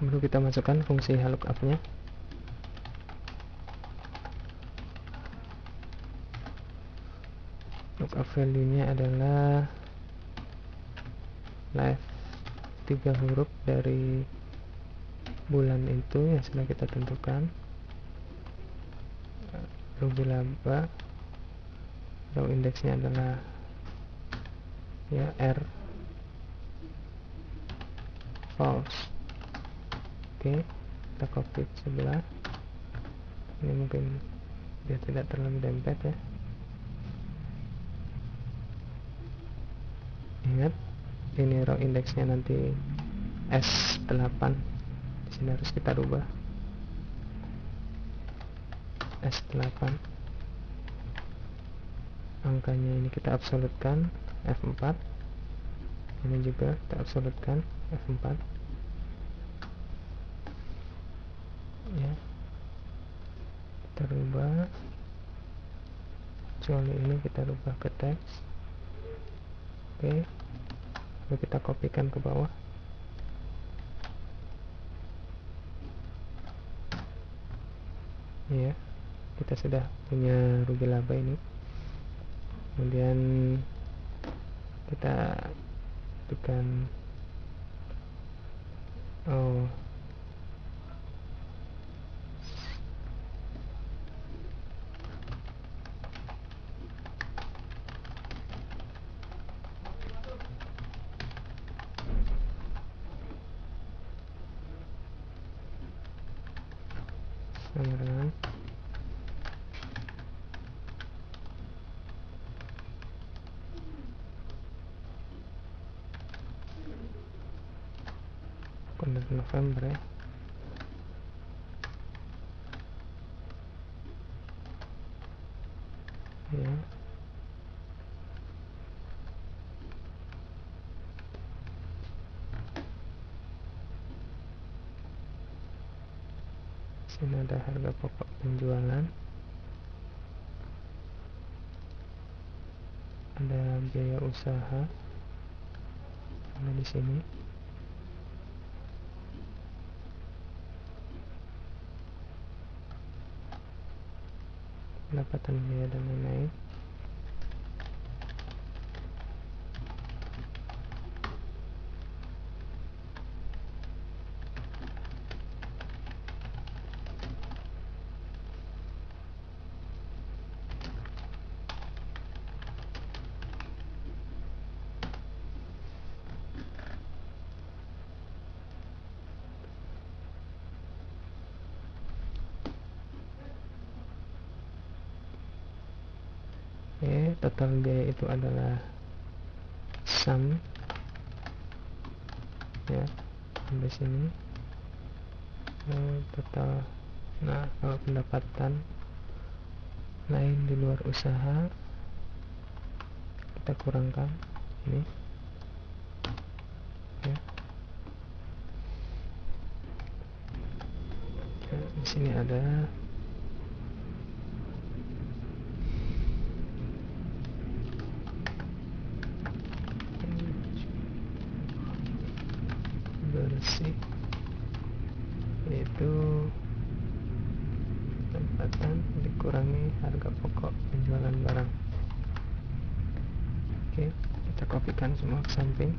Speaker 1: Baru kita masukkan fungsi lookup-nya. Lookup value-nya adalah left 3 huruf dari bulan itu yang sudah kita tentukan. Rugi laba, row indeksnya adalah, ya, R false. Oke, kita copy sebelah. Ini mungkin dia tidak terlalu dempet, ya. Ingat, ini row indeksnya nanti S8. Di sini harus kita rubah S8. Angkanya ini kita absolutkan F4. Ini juga kita absolutkan F4. Ya, kita rubah. Kecuali ini kita rubah ke teks. Oke, lalu kita kopikan ke bawah. Ya, kita sudah punya rugi laba ini. Kemudian kita tekan sama dengan November, ya. Ya. Sini ada harga pokok penjualan. Ada biaya usaha. Ada di sini. Pendapatan biaya dan lain-lain. total biaya itu adalah sum, ya, sampai sini. Total. Nah, kalau pendapatan lain di luar usaha kita kurangkan ini, ya. Di sini ada bersih, yaitu pendapatan dikurangi harga pokok penjualan barang. Oke, kita kopikan semua ke samping.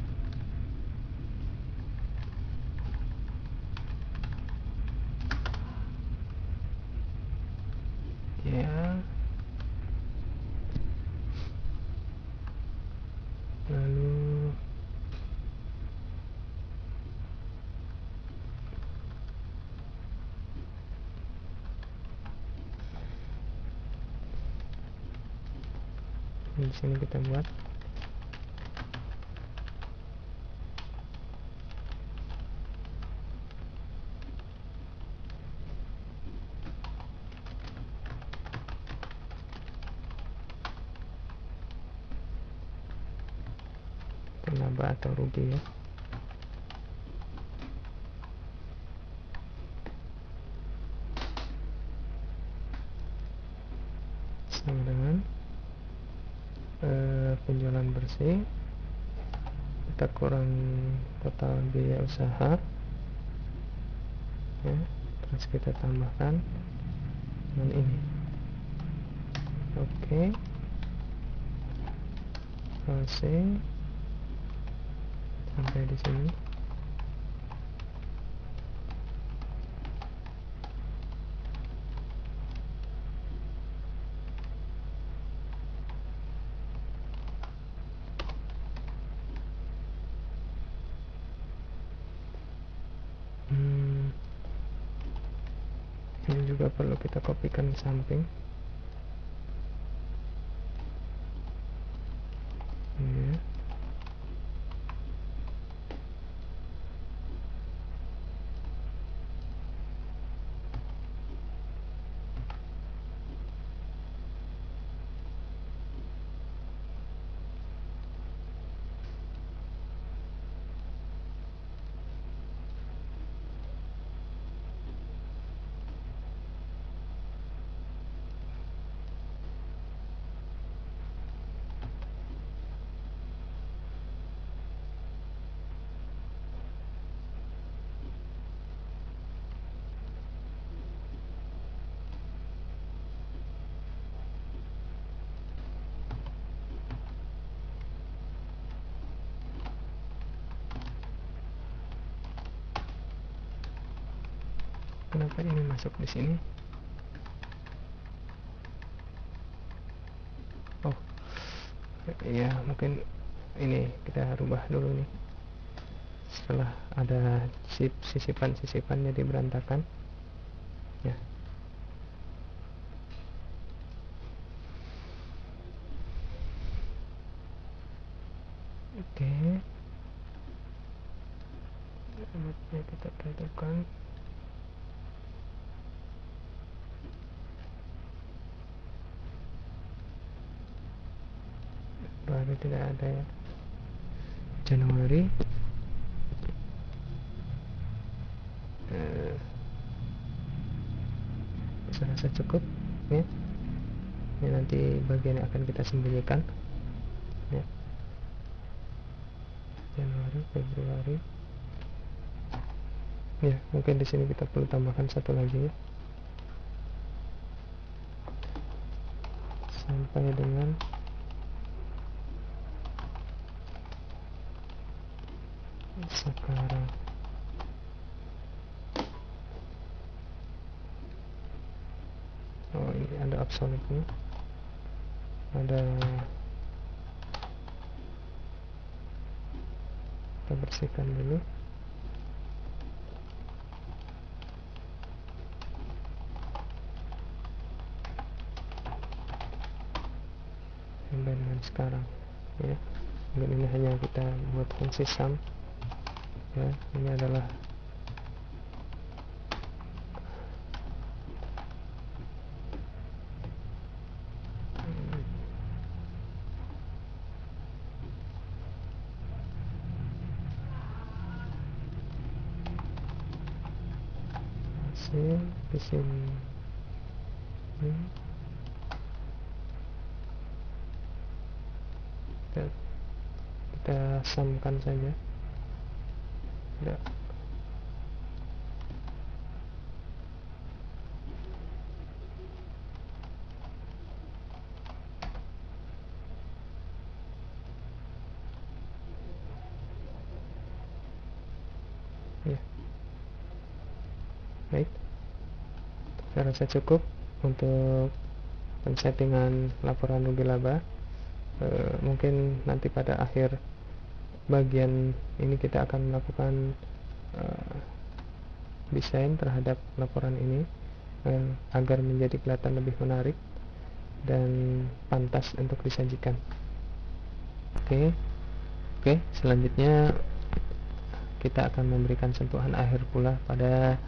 Speaker 1: Ya, lalu di sini kita buat laba atau rugi, ya. Sama dengan penjualan bersih, kita kurang total biaya usaha, ya, terus kita tambahkan dengan ini. Oke, closing sampai di sini. Ini juga perlu kita kopikan ke samping. Ya. Kenapa ini masuk di sini? Oh, ya, mungkin ini kita rubah dulu nih. Setelah ada sisipan-sisipan jadi berantakan, ya. Oke, alamatnya kita tentukan. Baru tidak ada, ya. Januari, saya rasa cukup, ya. Ini nanti bagian yang akan kita sembunyikan, ya. Januari, Februari, ya. Mungkin di sini kita perlu tambahkan satu lagi, ya, sampai dengan sekarang. Oh, ini ada absolutnya, ada, kita bersihkan dulu. Dan sekarang ya. Mungkin ini hanya kita buat fungsi sum ya. Ini adalah hasil di sini. Kita sumkan saja. Tidak. Ya. Baik. Saya rasa cukup untuk pensettingan laporan rugi laba. Mungkin nanti pada akhir bagian ini kita akan melakukan desain terhadap laporan ini agar menjadi kelihatan lebih menarik dan pantas untuk disajikan. Oke, selanjutnya kita akan memberikan sentuhan akhir pula pada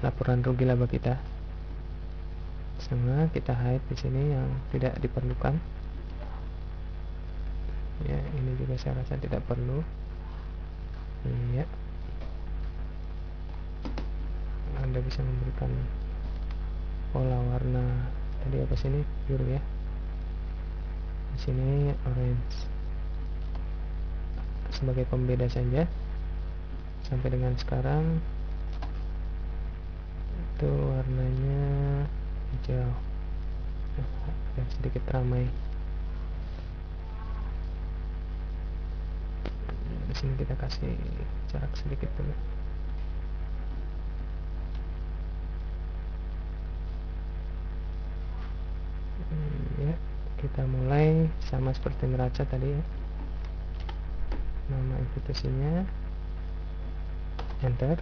Speaker 1: laporan rugi laba kita. Sama kita hide di sini yang tidak diperlukan. Ya, ini juga saya rasa tidak perlu. Iya. Anda bisa memberikan pola warna tadi apa sini biru ya. Di sini orange sebagai pembeda saja. Sampai dengan sekarang itu warnanya hijau. Nah, sedikit ramai. Di sini kita kasih jarak sedikit dulu. Ya, kita mulai sama seperti neraca tadi ya. Nama institusinya, enter.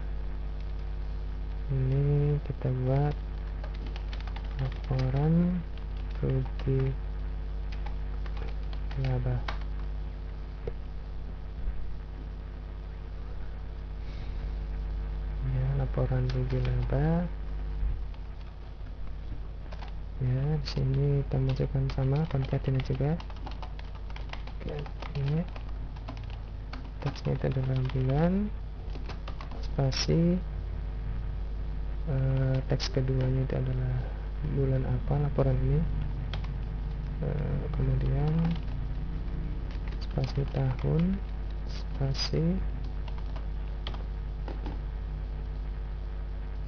Speaker 1: Ini kita buat laporan rugi laba. Ya, laporan rugi laba. Ya, di sini kita masukkan sama concat ini juga. Oke. Teksnya itu adalah bulan, spasi, teks keduanya itu adalah bulan apa laporan ini, kemudian spasi tahun, spasi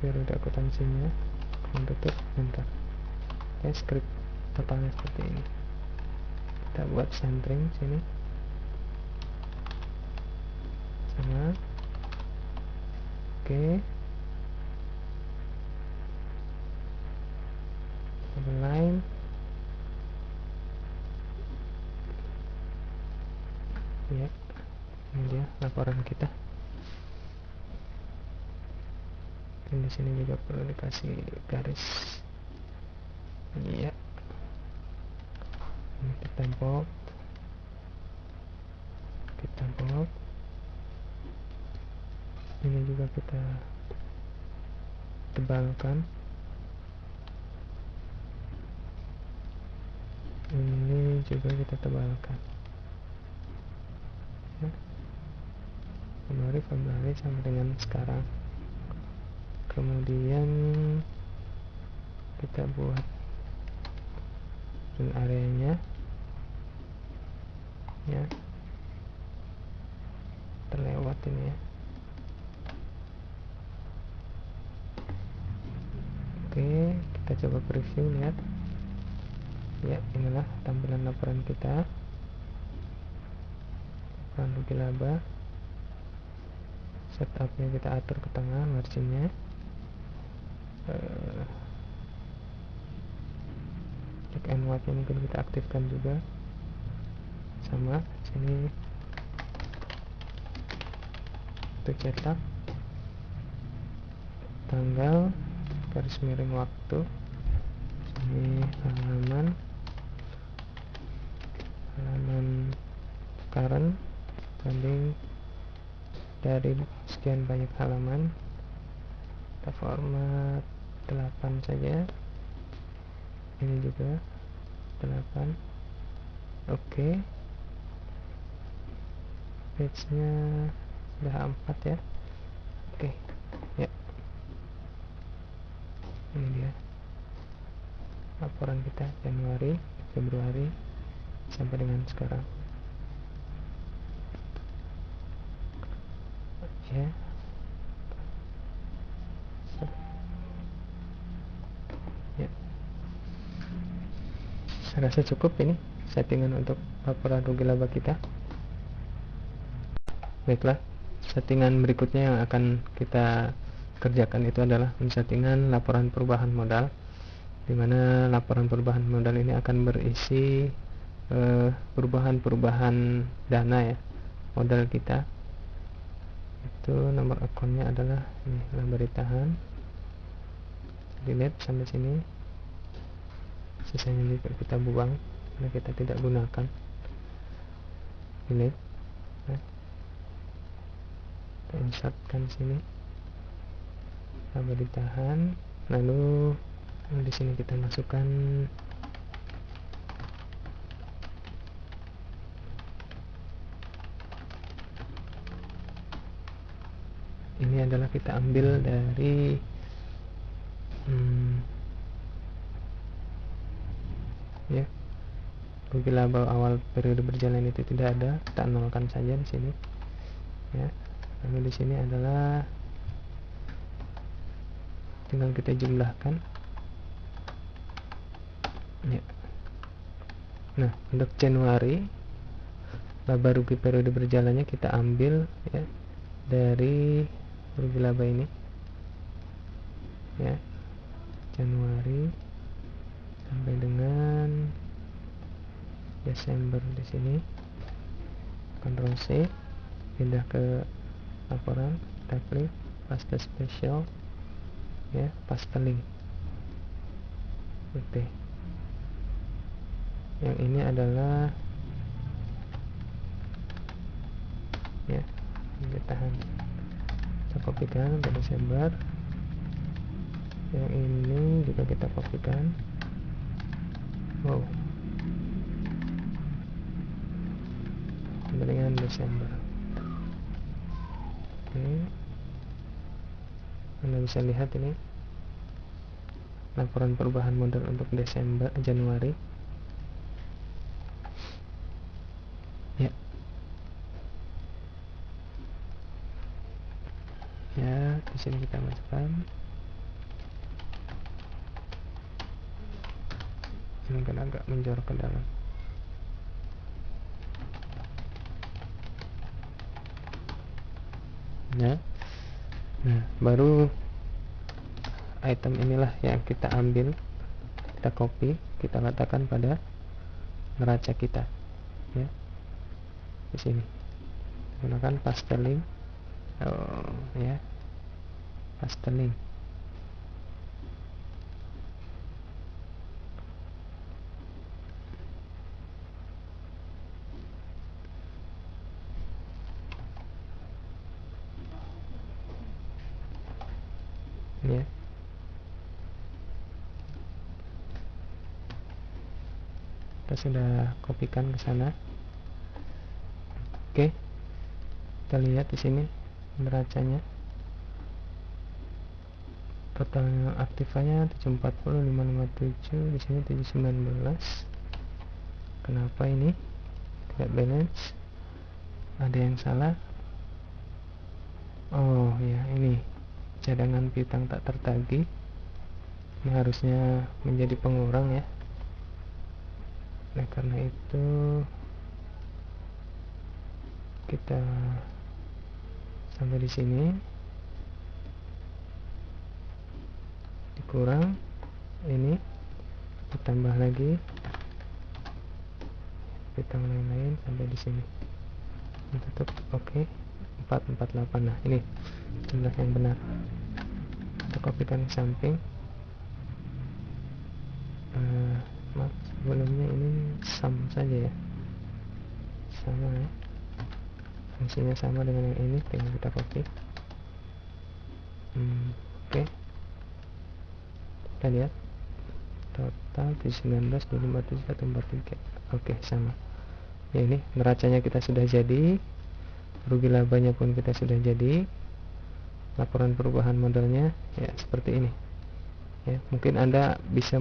Speaker 1: periode akuntansinya, tutup, enter. Script totalnya seperti ini. Kita buat centering sini sama. Oke, line ya, ini dia laporan kita. Dan di sini juga perlu dikasih garis. Iya, ini kita bold, ini juga kita tebalkan, ini juga kita tebalkan ya. Februari sama dengan sekarang. Kemudian kita buat dan areanya ya, terlewat ini ya. Oke, kita coba preview, lihat ya, inilah tampilan laporan kita, laporan rugi laba. Setupnya kita atur ke tengah, marginnya black and white nya mungkin kita aktifkan juga sama. Sini untuk cetak, tanggal, garis miring waktu, ini halaman, halaman current banding dari sekian banyak halaman. Kita format 8 saja, ini juga 8. Oke, page nya sudah 4 ya. Oke, ya, ini dia laporan kita Januari, Februari sampai dengan sekarang ya. Ya, saya rasa cukup ini settingan untuk laporan rugi laba kita. Baiklah, settingan berikutnya yang akan kita kerjakan itu adalah settingan laporan perubahan modal, di mana laporan perubahan modal ini akan berisi perubahan-perubahan dana ya, modal kita. Itu nomor akunnya adalah ini, laba ditahan, delete sampai sini, sisanya juga kita buang karena kita tidak gunakan. Delete, nah, kita insertkan sini laba ditahan, lalu di sini kita masukkan ini adalah kita ambil dari ya, rugi laba awal periode berjalan itu tidak ada, kita nolkan saja di sini ya. Lalu di sini adalah tinggal kita jumlahkan ya. Nah, untuk Januari laba rugi periode berjalannya kita ambil ya dari rugi laba ini ya, Januari sampai dengan Desember. Di sini Ctrl C, pindah ke laporan, kita klik paste spesial ya, paste link. Oke, yang ini adalah ya, kita tahan, kita kopikan ke Desember. Yang ini juga kita kopikan. Wow, dengan Desember. Oke, Anda bisa lihat ini laporan perubahan modal untuk Desember, Januari ya. Ya, di sini kita masukkan, mungkin agak menjorok ke dalam. Nah, baru item inilah yang kita ambil, kita copy, kita letakkan pada neraca kita ya, di sini gunakan paste link. Ya, paste link. Ya, kita sudah kopikan ke sana. Oke, kita lihat di sini neracanya, total aktifanya 740, 557, di sini 719. Kenapa ini tidak balance? Ada yang salah. Oh ya, ini cadangan piutang tak tertagih, ini harusnya menjadi pengurang ya. Nah, karena itu kita sampai di sini, dikurang ini, ditambah lagi piutang lain-lain sampai di sini, tutup. Oke, 448. Nah, ini jumlah yang benar. Kita kopikan ke samping. Maaf, sebelumnya ini sum saja ya, sama ya, fungsinya sama dengan yang ini, tinggal kita copy. Oke. Kita lihat total di 19 247 143. Oke, sama ya. Ini neracanya kita sudah jadi, rugi labanya pun kita sudah jadi, laporan perubahan modalnya ya seperti ini ya. Mungkin Anda bisa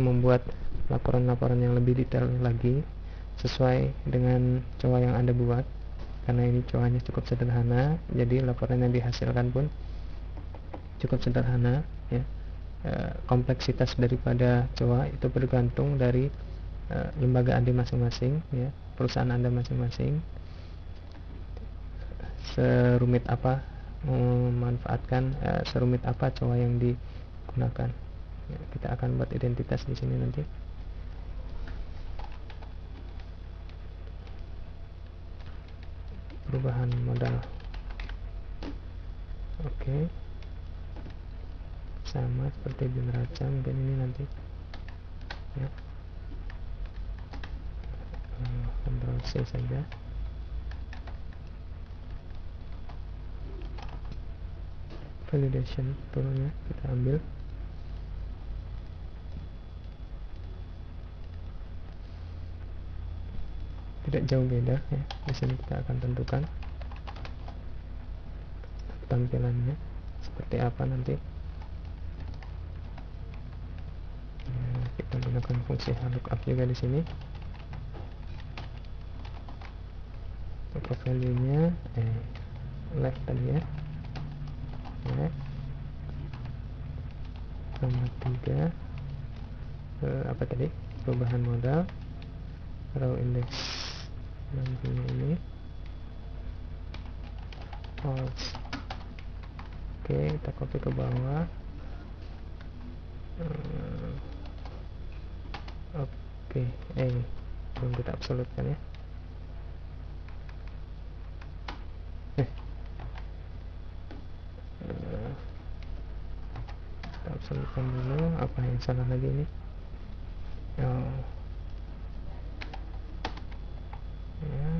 Speaker 1: membuat laporan-laporan yang lebih detail lagi sesuai dengan COA yang Anda buat, karena ini COA-nya cukup sederhana, jadi laporan yang dihasilkan pun cukup sederhana ya. Kompleksitas daripada COA itu bergantung dari lembaga Anda masing-masing ya, perusahaan Anda masing-masing, serumit apa memanfaatkan serumit apa COA yang digunakan ya. Kita akan buat identitas di sini nanti. Perubahan modal. Oke. Sama seperti di neraca, mungkin ini nanti ya. Ctrl C saja. Validation toolnya kita ambil. Tidak jauh beda ya. Di sini kita akan tentukan tampilannya seperti apa nanti. Kita gunakan fungsi lookup juga di sini. Untuk value-nya left tadi ya. Left sama 3 apa tadi? Perubahan modal. Raw index nantinya ini false. Oke, kita copy ke bawah. Oke, belum kita absolutkan ya. Kita absolutkan dulu. Apa yang salah lagi ini? Ya,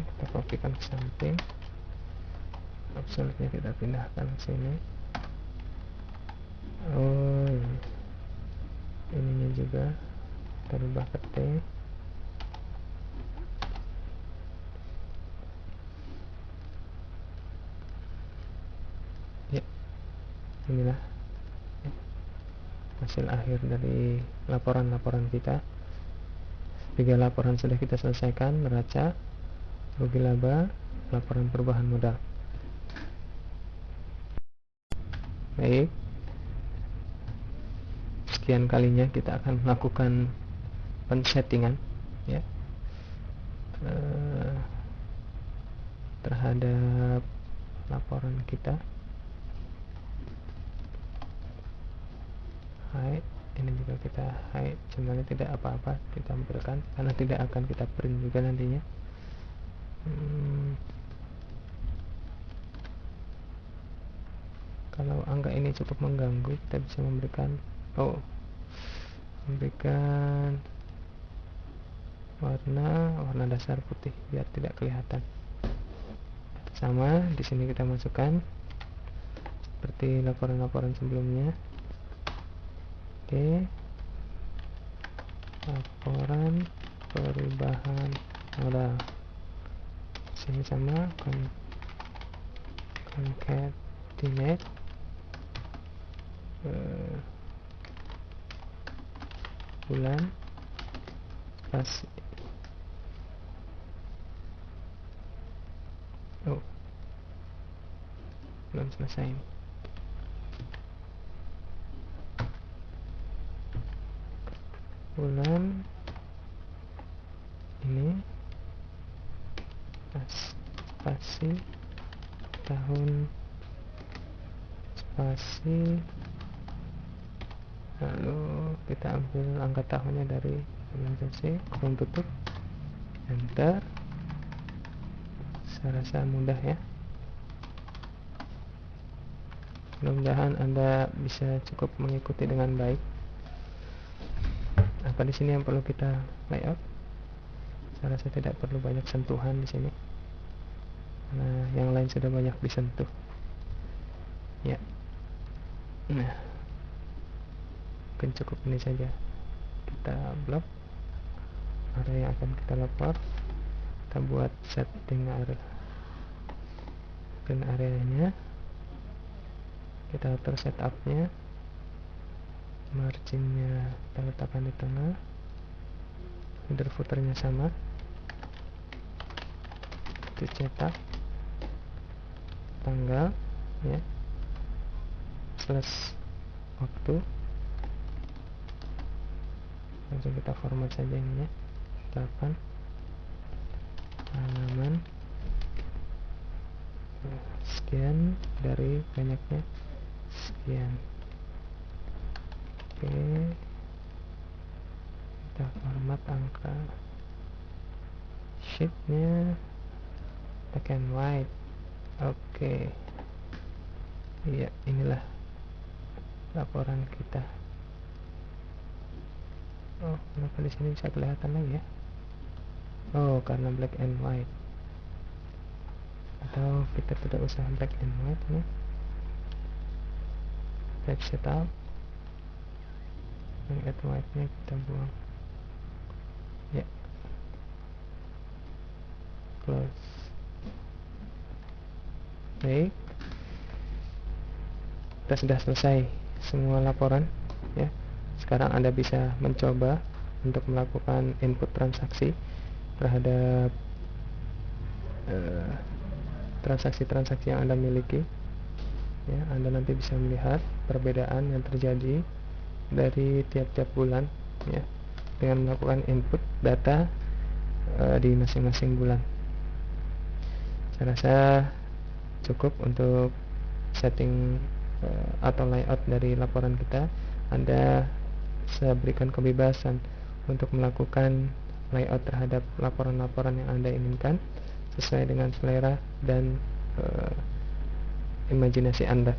Speaker 1: kita kopikan ke samping. Absolutnya kita pindahkan ke sini. Ininya juga kita rubah ke T. Ya, inilah hasil akhir dari laporan-laporan kita. 3 laporan sudah kita selesaikan: neraca, rugi laba, laporan perubahan modal. Baik, sekian kalinya kita akan melakukan pensettingan ya terhadap laporan kita. Hide, ini juga kita hide, sebenarnya tidak apa-apa ditampilkan karena tidak akan kita print juga nantinya. Kalau angka ini cukup mengganggu, kita bisa memberikan warna dasar putih biar tidak kelihatan. Sama di sini kita masukkan seperti laporan-laporan sebelumnya. Oke, laporan perubahan modal. Sini sama concatenate bulan spasi. Belum selesai ini. Bulan ini spasi tahun spasi, lalu kita ambil angka tahunnya dari organisasi, kurung tutup, enter. Saya rasa mudah ya. Mudah-mudahan Anda bisa cukup mengikuti dengan baik. Apa di sini yang perlu kita layout? Saya rasa tidak perlu banyak sentuhan di sini, nah yang lain sudah banyak disentuh ya. Nah, mungkin cukup ini saja. Kita blok area yang akan kita lapor, kita buat setting area dan areanya, kita atur setupnya, marginnya kita letakkan di tengah, header footernya sama, dicetak tanggal ya, slash waktu, langsung kita format saja ininya 8 halaman sekian dari banyaknya sekian. Oke, kita format angka sheetnya black and white. Oke, iya, inilah laporan kita. Oh, kenapa di sini bisa kelihatan lagi ya? Oh, karena black and white. Atau kita tidak usah black and white ya. Back setup, yang add white nya kita buang ya, close. Baik, kita sudah selesai semua laporan ya. Sekarang Anda bisa mencoba untuk melakukan input transaksi terhadap transaksi-transaksi yang Anda miliki ya. Anda nanti bisa melihat perbedaan yang terjadi dari tiap-tiap bulan ya, dengan melakukan input data di masing-masing bulan. Saya rasa cukup untuk setting atau layout dari laporan kita. Anda bisa berikan kebebasan untuk melakukan layout terhadap laporan-laporan yang Anda inginkan sesuai dengan selera dan imajinasi Anda.